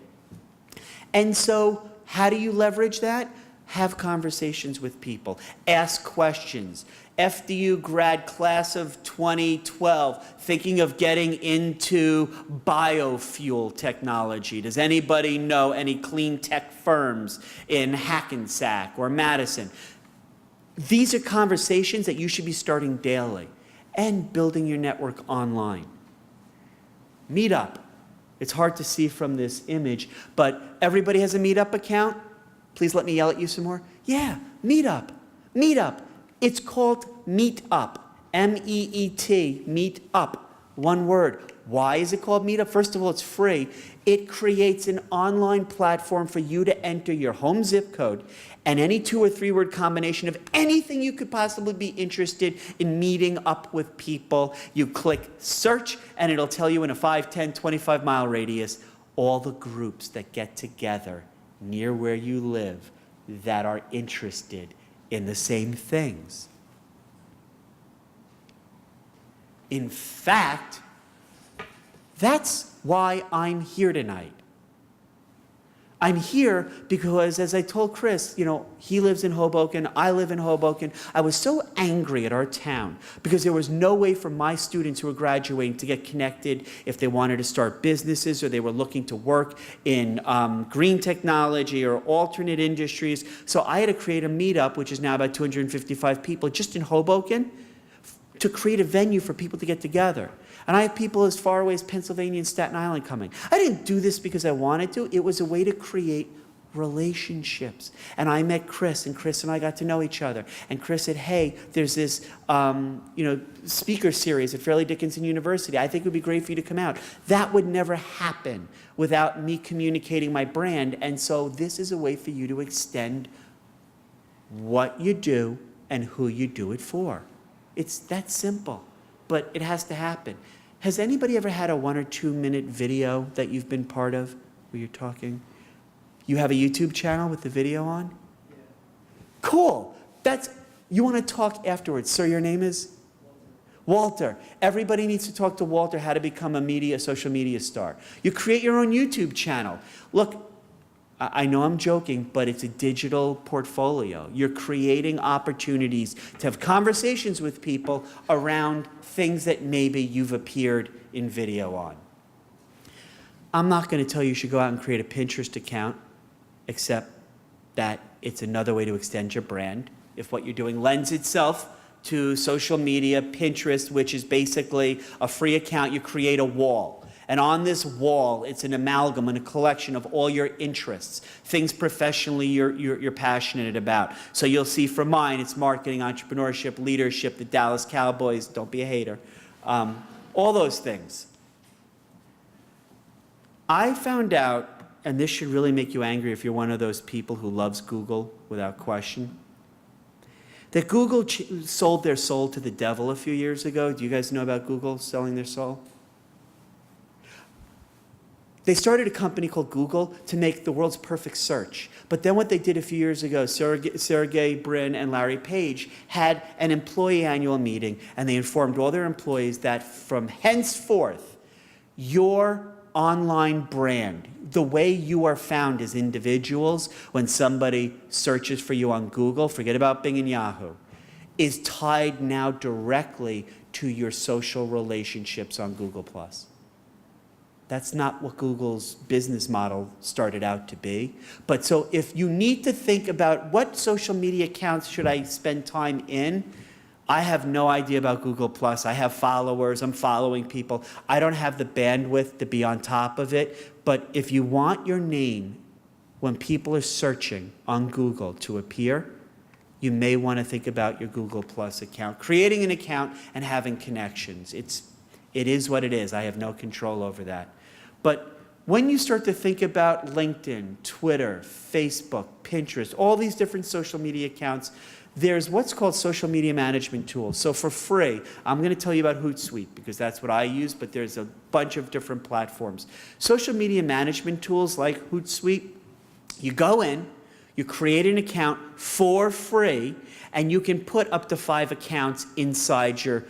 S2: And so how do you leverage that? Have conversations with people. Ask questions. FDU grad class of 2012, thinking of getting into biofuel technology. Does anybody know any clean tech firms in Hackensack or Madison? These are conversations that you should be starting daily and building your network online. Meetup. It's hard to see from this image, but everybody has a Meetup account? Please let me yell at you some more. Yeah, Meetup. Meetup. It's called Meetup. M-E-E-T, Meetup. One word. Why is it called Meetup? First of all, it's free. It creates an online platform for you to enter your home zip code and any 2 or 3 word combination of anything you could possibly be interested in meeting up with people. You click search and it'll tell you in a 5, 10, 25 mile radius all the groups that get together near where you live that are interested in the same things. In fact, that's why I'm here tonight. I'm here because, as I told Chris, he lives in Hoboken, I live in Hoboken. I was so angry at our town because there was no way for my students who were graduating to get connected if they wanted to start businesses or they were looking to work in green technology or alternate industries. So I had to create a meetup, which is now about 255 people, just in Hoboken, to create a venue for people to get together. And I have people as far away as Pennsylvania and Staten Island coming. I didn't do this because I wanted to. It was a way to create relationships. And I met Chris, and Chris and I got to know each other. And Chris said, hey, there's this speaker series at Fairleigh Dickinson University. I think it would be great for you to come out. That would never happen without me communicating my brand. And so this is a way for you to extend what you do and who you do it for. It's that simple, but it has to happen. Has anybody ever had a 1 or 2 minute video that you've been part of where you're talking? You have a YouTube channel with the video on? Yeah. Cool. You want to talk afterwards. Sir, your name is? Walter. Everybody needs to talk to Walter how to become a social media star. You create your own YouTube channel. Look, I know I'm joking, but it's a digital portfolio. You're creating opportunities to have conversations with people around things that maybe you've appeared in video on. I'm not going to tell you should go out and create a Pinterest account, except that it's another way to extend your brand. If what you're doing lends itself to social media, Pinterest, which is basically a free account, you create a wall. And on this wall, it's an amalgam and a collection of all your interests, things professionally you're passionate about. So you'll see from mine, it's marketing, entrepreneurship, leadership, the Dallas Cowboys, don't be a hater, all those things. I found out, and this should really make you angry if you're one of those people who loves Google without question, that Google sold their soul to the devil a few years ago. Do you guys know about Google selling their soul? They started a company called Google to make the world's perfect search. But then what they did a few years ago, Sergey Brin and Larry Page had an employee annual meeting, and they informed all their employees that from henceforth, your online brand, the way you are found as individuals when somebody searches for you on Google, forget about Bing and Yahoo, is tied now directly to your social relationships on Google+. That's not what Google's business model started out to be. But so if you need to think about what social media accounts should I spend time in, I have no idea about Google+. I have followers, I'm following people. I don't have the bandwidth to be on top of it. But if you want your name, when people are searching on Google to appear, you may want to think about your Google+ account, creating an account and having connections. It is what it is. I have no control over that. But when you start to think about LinkedIn, Twitter, Facebook, Pinterest, all these different social media accounts, there's what's called social media management tools. So for free, I'm going to tell you about Hootsuite because that's what I use, but there's a bunch of different platforms. Social media management tools like Hootsuite, you go in, you create an account for free, and you can put up to 5 accounts inside your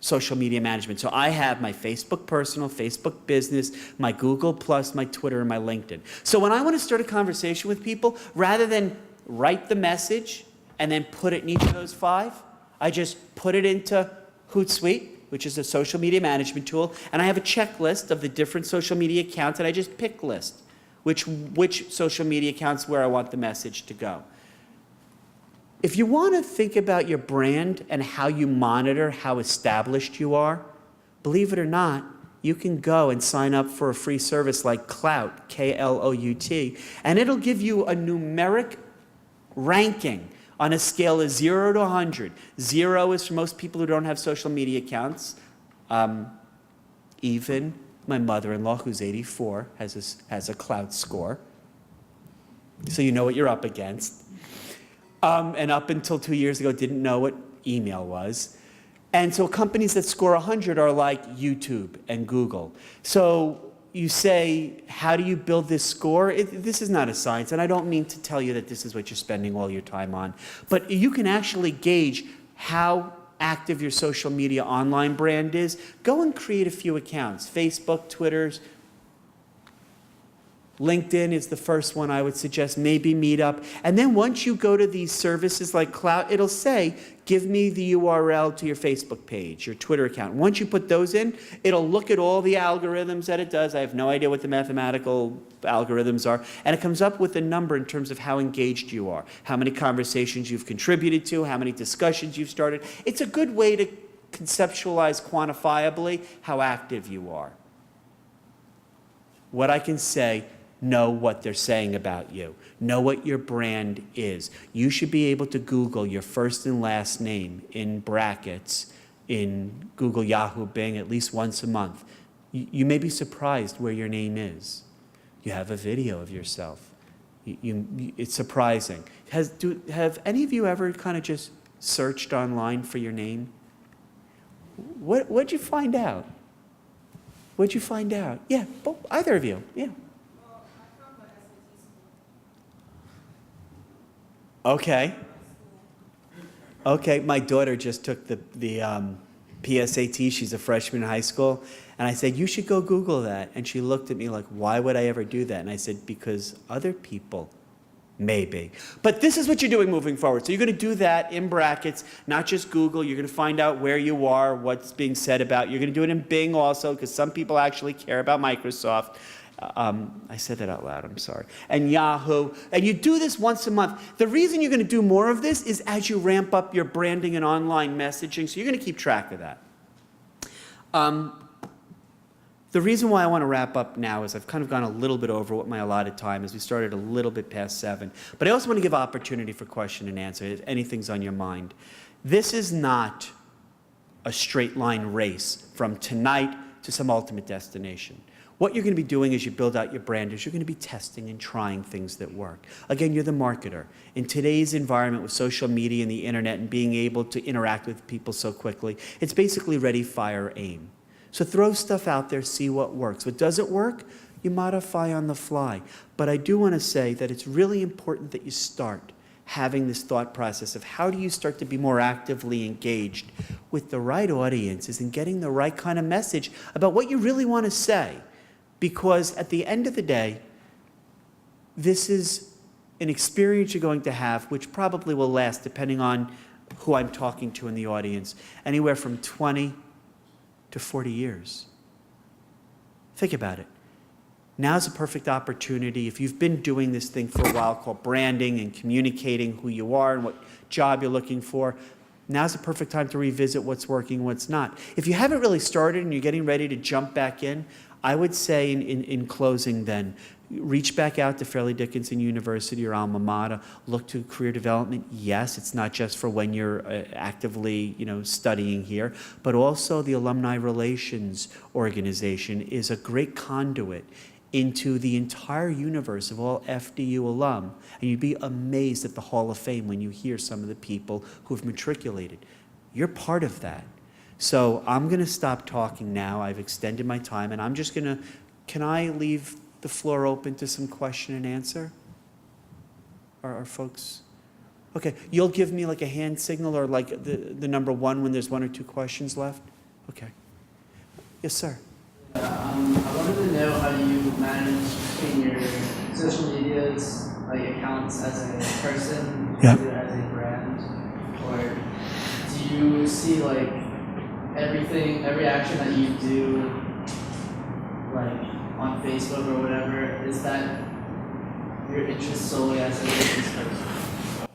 S2: social media management. So I have my Facebook personal, Facebook business, my Google+, my Twitter, and my LinkedIn. So when I want to start a conversation with people, rather than write the message and then put it in each of those 5, I just put it into Hootsuite, which is a social media management tool, and I have a checklist of the different social media accounts, and I just pick list which social media accounts where I want the message to go. If you want to think about your brand and how you monitor how established you are, believe it or not, you can go and sign up for a free service like Klout, Klout, and it'll give you a numeric ranking on a scale of 0 to 100. 0 is for most people who don't have social media accounts. Even my mother-in-law, who's 84, has a Klout score. So you know what you're up against. And up until 2 years ago, didn't know what email was. And so companies that score 100 are like YouTube and Google. So you say, how do you build this score? This is not a science, and I don't mean to tell you that this is what you're spending all your time on. But you can actually gauge how active your social media online brand is. Go and create a few accounts. Facebook, Twitter's, LinkedIn is the first one I would suggest, maybe Meetup. And then once you go to these services like Klout, it'll say, give me the URL to your Facebook page, your Twitter account. Once you put those in, it'll look at all the algorithms that it does. I have no idea what the mathematical algorithms are. And it comes up with a number in terms of how engaged you are, how many conversations you've contributed to, how many discussions you've started. It's a good way to conceptualize quantifiably how active you are. What I can say, know what they're saying about you. Know what your brand is. You should be able to Google your first and last name in brackets in Google, Yahoo, Bing at least once a month. You may be surprised where your name is. You have a video of yourself. It's surprising. Have any of you ever kind of just searched online for your name? What'd you find out? What'd you find out? Yeah, either of you. Yeah. Okay. Okay, my daughter just took the PSAT. She's a freshman in high school. And I said, you should go Google that. And she looked at me like, why would I ever do that? And I said, because other people maybe. But this is what you're doing moving forward. So you're going to do that in brackets, not just Google. You're going to find out where you are, what's being said about. You're going to do it in Bing also, because some people actually care about Microsoft. I said that out loud, I'm sorry. And Yahoo. And you do this once a month. The reason you're going to do more of this is as you ramp up your branding and online messaging, so you're going to keep track of that. The reason why I want to wrap up now is I've kind of gone a little bit over what my allotted time is. We started a little bit past 7. But I also want to give opportunity for question and answer if anything's on your mind. This is not a straight line race from tonight to some ultimate destination. What you're going to be doing as you build out your brand is you're going to be testing and trying things that work. Again, you're the marketer. In today's environment with social media and the internet and being able to interact with people so quickly, it's basically ready, fire, aim. So throw stuff out there, see what works. What doesn't work, you modify on the fly. But I do want to say that it's really important that you start having this thought process of how do you start to be more actively engaged with the right audiences and getting the right kind of message about what you really want to say. Because at the end of the day, this is an experience you're going to have which probably will last, depending on who I'm talking to in the audience, anywhere from 20 to 40 years. Think about it. Now's a perfect opportunity. If you've been doing this thing for a while called branding and communicating who you are and what job you're looking for, now's a perfect time to revisit what's working, what's not. If you haven't really started and you're getting ready to jump back in, I would say in closing then, reach back out to Fairleigh Dickinson University, your alma mater. Look to career development. Yes, it's not just for when you're actively, studying here, but also the Alumni Relations Organization is a great conduit into the entire universe of all FDU alum. And you'd be amazed at the Hall of Fame when you hear some of the people who've matriculated. You're part of that. So I'm going to stop talking now. I've extended my time, and I'm just going to, can I leave the floor open to some question and answer? Are folks? Okay, you'll give me like a hand signal or like the number 1 when there's 1 or 2 questions left? Okay. Yes, sir.
S3: I wanted to know how you manage in your social medias, like accounts as a person,
S2: Yeah.
S3: either as a brand, or do you see like every action that you do, like on Facebook or whatever, is that your interest solely as a business person?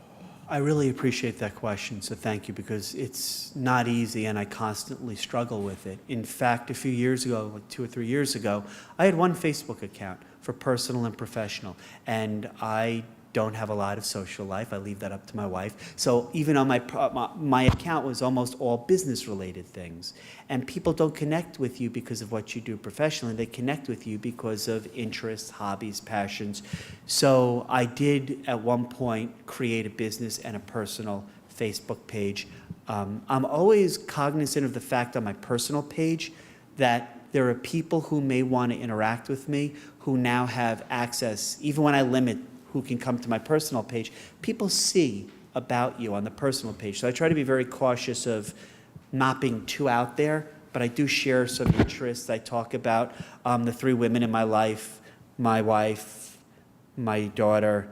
S2: I really appreciate that question, so thank you, because it's not easy and I constantly struggle with it. In fact, a few years ago, like 2 or 3 years ago, I had one Facebook account for personal and professional, and I don't have a lot of social life. I leave that up to my wife. So even on my account was almost all business-related things. And people don't connect with you because of what you do professionally. They connect with you because of interests, hobbies, passions. So I did, at one point, create a business and a personal Facebook page. I'm always cognizant of the fact on my personal page that there are people who may want to interact with me who now have access, even when I limit who can come to my personal page, people see about you on the personal page. So I try to be very cautious of not being too out there, but I do share some interests. I talk about the 3 women in my life, my wife, my daughter,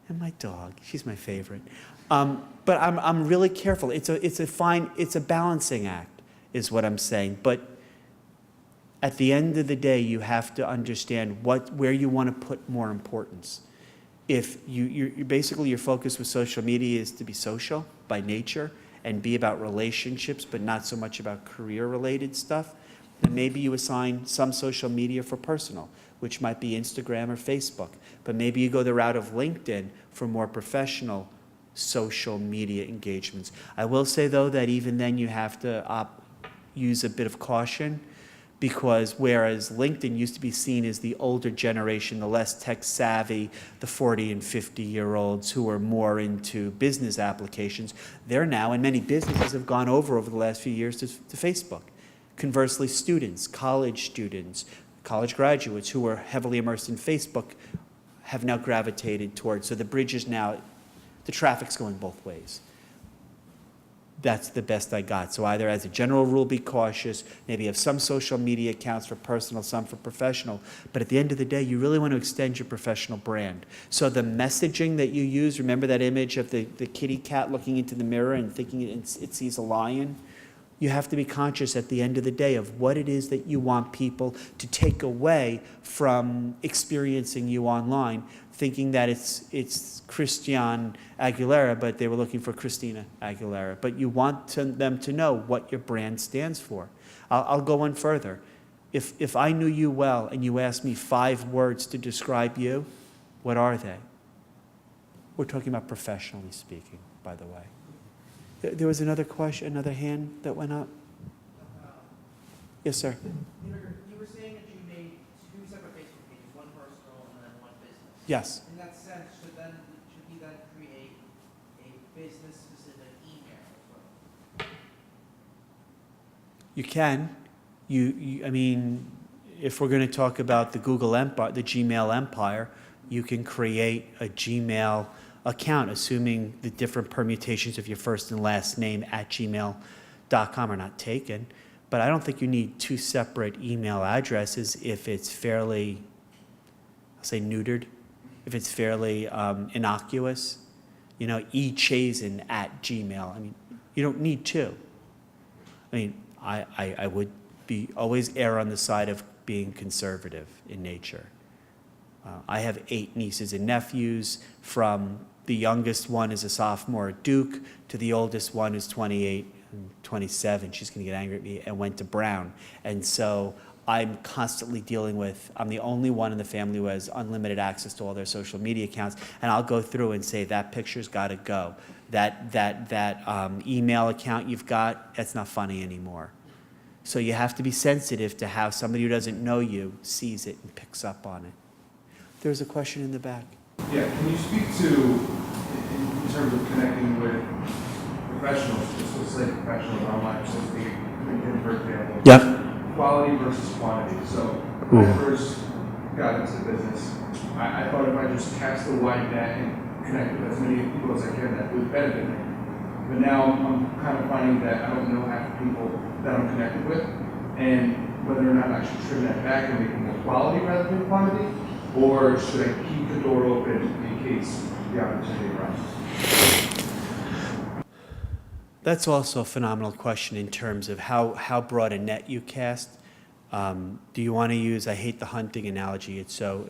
S2: and my dog. She's my favorite. But I'm really careful. It's a balancing act, is what I'm saying. But at the end of the day, you have to understand where you want to put more importance. If you basically your focus with social media is to be social by nature and be about relationships, but not so much about career-related stuff, then maybe you assign some social media for personal, which might be Instagram or Facebook. But maybe you go the route of LinkedIn for more professional social media engagements. I will say, though, that even then you have to use a bit of caution, because whereas LinkedIn used to be seen as the older generation, the less tech-savvy, the 40 and 50-year-olds who are more into business applications, they're now, and many businesses have gone over the last few years to Facebook. Conversely, students, college graduates who are heavily immersed in Facebook have now gravitated towards. So the bridge is now, the traffic's going both ways. That's the best I got. So either as a general rule, be cautious, maybe have some social media accounts for personal, some for professional, but at the end of the day, you really want to extend your professional brand. So the messaging that you use, remember that image of the kitty cat looking into the mirror and thinking it sees a lion? You have to be conscious at the end of the day of what it is that you want people to take away from experiencing you online, thinking that it's Christian Aguilera, but they were looking for Christina Aguilera. But you want them to know what your brand stands for. I'll go one further. If I knew you well and you asked me 5 words to describe you, what are they? We're talking about professionally speaking, by the way. There was another question, another hand that went up. Yes, sir.
S4: You were saying that you made 2 separate Facebook pages, one personal and then one business.
S2: Yes.
S4: In that sense, should you then create a business-specific email as well?
S2: You can. I mean, if we're going to talk about the Google empire, the Gmail empire, you can create a Gmail account, assuming the different permutations of your first and last name at gmail.com are not taken. But I don't think you need 2 separate email addresses if it's fairly, I'll say neutered, if it's fairly innocuous. You know, echazen at Gmail. I mean, you don't need 2. I mean, I would be always err on the side of being conservative in nature. I have 8 nieces and nephews, from the youngest one is a sophomore at Duke to the oldest one is 28 and 27. She's going to get angry at me, and went to Brown. And so I'm constantly dealing with, I'm the only one in the family who has unlimited access to all their social media accounts, and I'll go through and say, that picture's got to go. That email account you've got, that's not funny anymore. So you have to be sensitive to how somebody who doesn't know you sees it and picks up on it. There's a question in the back.
S1: Yeah, can you speak to, in terms of connecting with professionals, let's say professionals online, so to speak, LinkedIn, for example?
S2: Yep.
S1: Quality versus quantity. So when I first got into the business, I thought if I just cast a wide net and connect with as many people as I can, that would benefit me. But now I'm kind of finding that I don't know half the people that I'm connected with, and whether or not I should trim that back and make it more quality rather than quantity, or should I keep the door open in case the opportunity arises?
S2: That's also a phenomenal question in terms of how broad a net you cast. Do you want to use, I hate the hunting analogy, it's so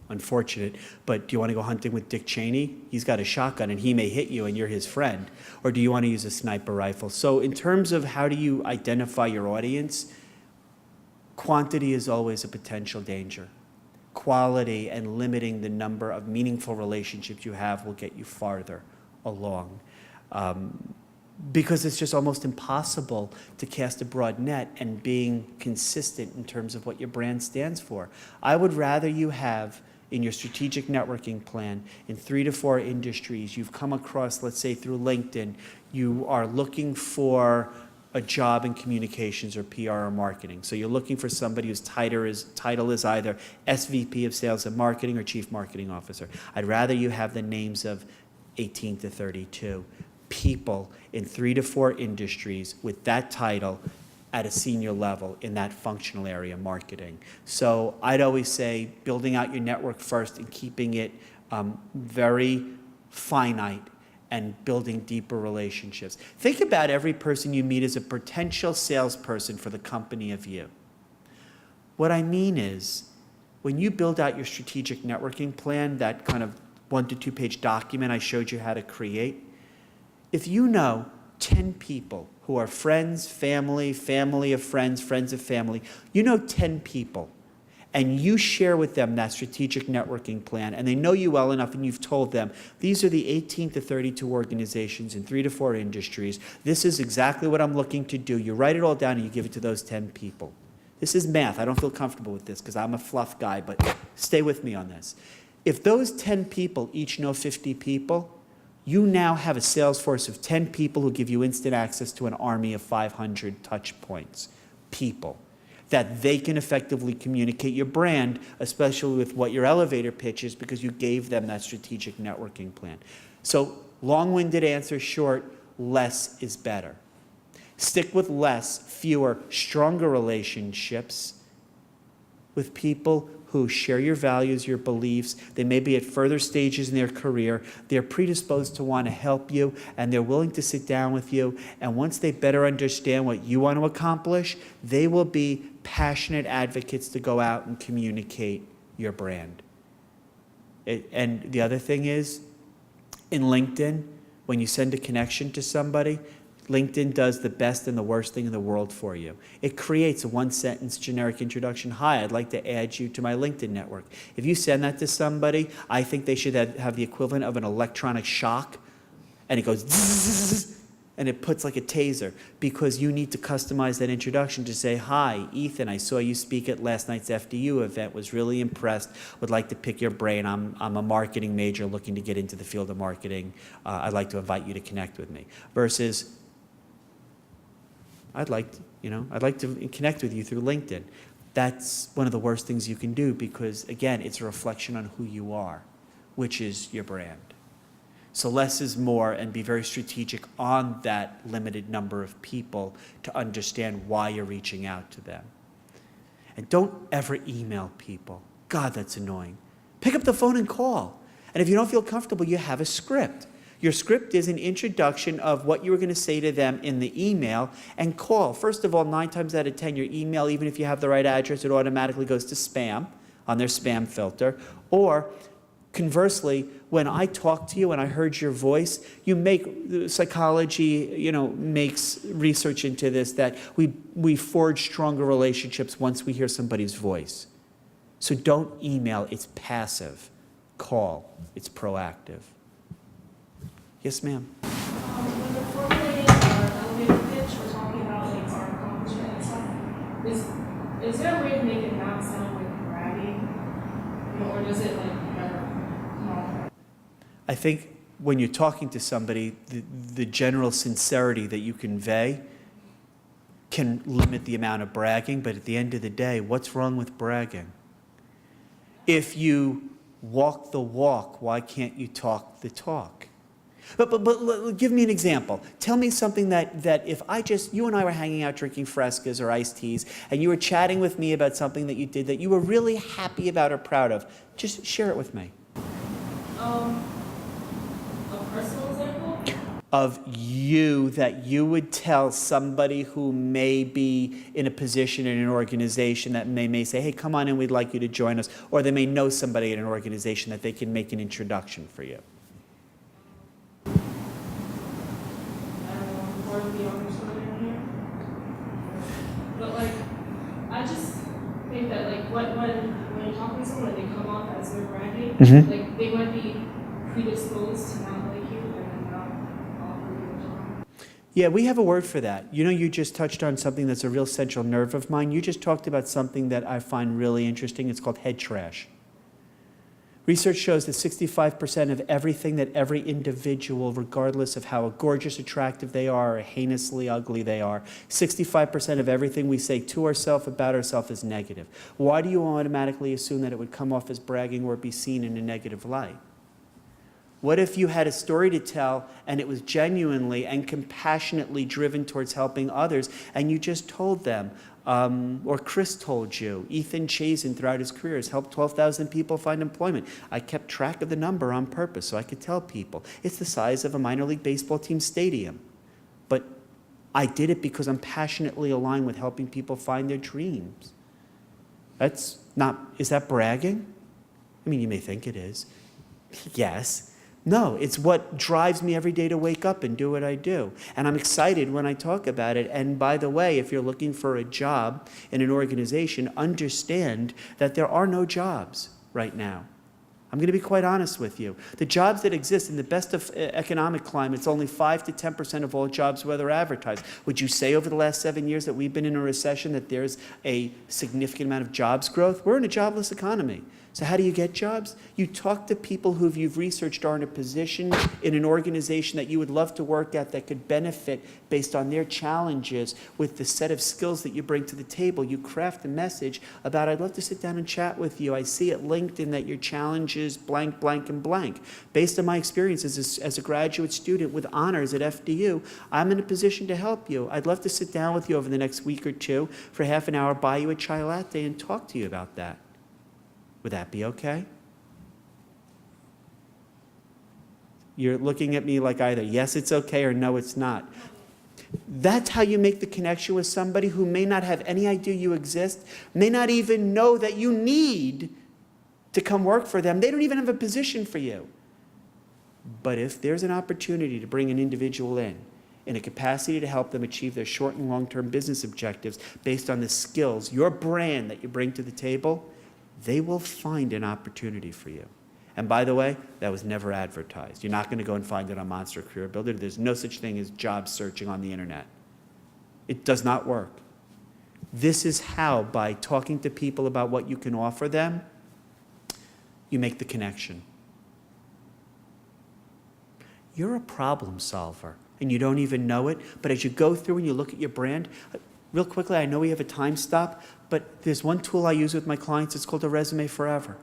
S2: unfortunate, but do you want to go hunting with Dick Cheney? He's got a shotgun and he may hit you and you're his friend. Or do you want to use a sniper rifle? So in terms of how do you identify your audience, quantity is always a potential danger. Quality and limiting the number of meaningful relationships you have will get you farther along. Because it's just almost impossible to cast a broad net and being consistent in terms of what your brand stands for. I would rather you have in your strategic networking plan in 3 to 4 industries you've come across, let's say through LinkedIn, you are looking for a job in communications or PR or marketing. So you're looking for somebody whose title is either SVP of Sales and Marketing or Chief Marketing Officer. I'd rather you have the names of 18 to 32 people in 3 to 4 industries with that title at a senior level in that functional area, marketing. So I'd always say building out your network first and keeping it very finite and building deeper relationships. Think about every person you meet as a potential salesperson for the company of you. What I mean is, when you build out your strategic networking plan, that kind of 1 to 2 page document I showed you how to create, if you know 10 people who are friends, family, family of friends, friends of family, you know 10 people, and you share with them that strategic networking plan, and they know you well enough and you've told them, these are the 18 to 32 organizations in 3 to 4 industries, this is exactly what I'm looking to do. You write it all down and you give it to those 10 people. This is math. I don't feel comfortable with this because I'm a fluff guy, but stay with me on this. If those 10 people each know 50 people, you now have a sales force of 10 people who give you instant access to an army of 500 touch points, people, that they can effectively communicate your brand, especially with what your elevator pitch is, because you gave them that strategic networking plan. So long-winded answer, short, less is better. Stick with less, fewer, stronger relationships with people who share your values, your beliefs. They may be at further stages in their career. They're predisposed to want to help you, and they're willing to sit down with you. And once they better understand what you want to accomplish, they will be passionate advocates to go out and communicate your brand. And the other thing is, in LinkedIn, when you send a connection to somebody, LinkedIn does the best and the worst thing in the world for you. It creates a 1-sentence generic introduction. Hi, I'd like to add you to my LinkedIn network. If you send that to somebody, I think they should have the equivalent of an electronic shock, and it goes zzz, and it puts like a taser, because you need to customize that introduction to say, hi, Ethan, I saw you speak at last night's FDU event, was really impressed, would like to pick your brain. I'm a marketing major looking to get into the field of marketing. I'd like to invite you to connect with me. Versus, I'd like to connect with you through LinkedIn. That's one of the worst things you can do because, again, it's a reflection on who you are, which is your brand. So less is more, and be very strategic on that limited number of people to understand why you're reaching out to them. And don't ever email people. God, that's annoying. Pick up the phone and call. And if you don't feel comfortable, you have a script. Your script is an introduction of what you were going to say to them in the email, and call. First of all, 9 times out of 10, your email, even if you have the right address, it automatically goes to spam on their spam filter. Or conversely, when I talk to you and I heard your voice, you make psychology, makes research into this, that we forge stronger relationships once we hear somebody's voice. So don't email, it's passive. Call, it's proactive. Yes, ma'am.
S5: When we're formulating our elevator pitch, we're talking about like our accomplishment and stuff. Is there a way to make it not sound like bragging? Or does it like never come off?
S2: I think when you're talking to somebody, the general sincerity that you convey can limit the amount of bragging, but at the end of the day, what's wrong with bragging? If you walk the walk, why can't you talk the talk? But give me an example. Tell me something that if you and I were hanging out drinking Frescas or iced teas, and you were chatting with me about something that you did that you were really happy about or proud of, just share it with me.
S5: A personal example?
S2: of you that you would tell somebody who may be in a position in an organization that may say, hey, come on in, we'd like you to join us, or they may know somebody in an organization that they can make an introduction for you?
S5: I don't know, before the owners were in here. But like, I just think that like when you're talking to someone, they come off as they're bragging,
S2: Mhm.
S5: like they might be predisposed to not like you and then not offer you a job.
S2: Yeah, we have a word for that. You know, you just touched on something that's a real central nerve of mine. You just talked about something that I find really interesting. It's called head trash. Research shows that 65% of everything that every individual, regardless of how gorgeous, attractive they are, or heinously ugly they are, 65% of everything we say to ourselves, about ourselves, is negative. Why do you automatically assume that it would come off as bragging or be seen in a negative light? What if you had a story to tell and it was genuinely and compassionately driven towards helping others, and you just told them, or Chris told you, Ethan Chazen throughout his career has helped 12,000 people find employment. I kept track of the number on purpose so I could tell people. It's the size of a minor league baseball team stadium. But I did it because I'm passionately aligned with helping people find their dreams. That's not, is that bragging? I mean, you may think it is. Yes. No, it's what drives me every day to wake up and do what I do. And I'm excited when I talk about it. And by the way, if you're looking for a job in an organization, understand that there are no jobs right now. I'm going to be quite honest with you. The jobs that exist in the best of economic climates, only 5 to 10% of all jobs whether advertised. Would you say over the last 7 years that we've been in a recession that there's a significant amount of jobs growth? We're in a jobless economy. So how do you get jobs? You talk to people who you've researched are in a position in an organization that you would love to work at that could benefit based on their challenges with the set of skills that you bring to the table. You craft a message about, I'd love to sit down and chat with you. I see at LinkedIn that your challenge is blank, blank, and blank. Based on my experiences as a graduate student with honors at FDU, I'm in a position to help you. I'd love to sit down with you over the next week or two for half an hour, buy you a chai latte, and talk to you about that. Would that be okay? You're looking at me like either yes, it's okay, or no, it's not. That's how you make the connection with somebody who may not have any idea you exist, may not even know that you need to come work for them. They don't even have a position for you. But if there's an opportunity to bring an individual in a capacity to help them achieve their short and long-term business objectives based on the skills, your brand that you bring to the table, they will find an opportunity for you. And by the way, that was never advertised. You're not going to go and find it on Monster Career Builder. There's no such thing as job searching on the internet. It does not work. This is how, by talking to people about what you can offer them, you make the connection. You're a problem solver, and you don't even know it, but as you go through and you look at your brand, real quickly, I know we have a time stop, but there's one tool I use with my clients. It's called a resume forever.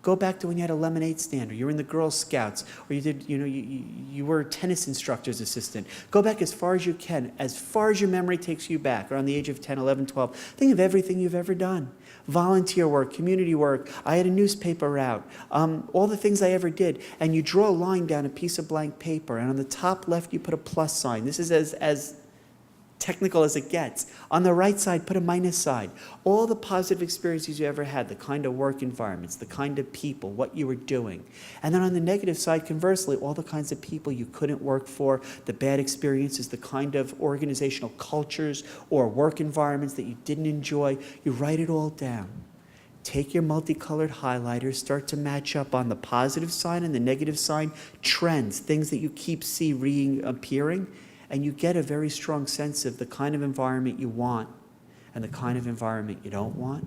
S2: Go back to when you had a lemonade stand, or you were in the Girl Scouts, or you did, you were a tennis instructor's assistant. Go back as far as you can, as far as your memory takes you back, around the age of 10, 11, 12. Think of everything you've ever done. Volunteer work, community work. I had a newspaper route, all the things I ever did. And you draw a line down a piece of blank paper, and on the top left, you put a plus sign. This is as technical as it gets. On the right side, put a minus sign. All the positive experiences you ever had, the kind of work environments, the kind of people, what you were doing. And then on the negative side, conversely, all the kinds of people you couldn't work for, the bad experiences, the kind of organizational cultures or work environments that you didn't enjoy. You write it all down. Take your multicolored highlighters, start to match up on the positive side and the negative side, trends, things that you keep reappearing, and you get a very strong sense of the kind of environment you want and the kind of environment you don't want.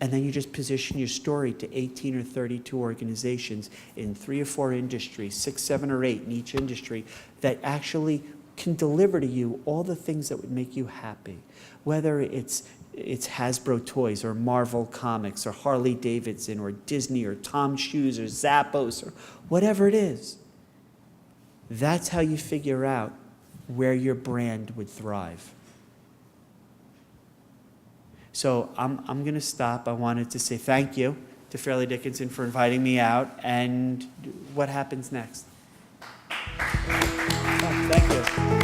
S2: And then you just position your story to 18 or 32 organizations in 3 or 4 industries, 6, 7, or 8 in each industry that actually can deliver to you all the things that would make you happy. Whether it's Hasbro toys or Marvel Comics or Harley Davidson or Disney or Tom's Shoes or Zappos or whatever it is. That's how you figure out where your brand would thrive. So I'm going to stop. I wanted to say thank you to Fairleigh Dickinson for inviting me out. And what happens next? Thank you.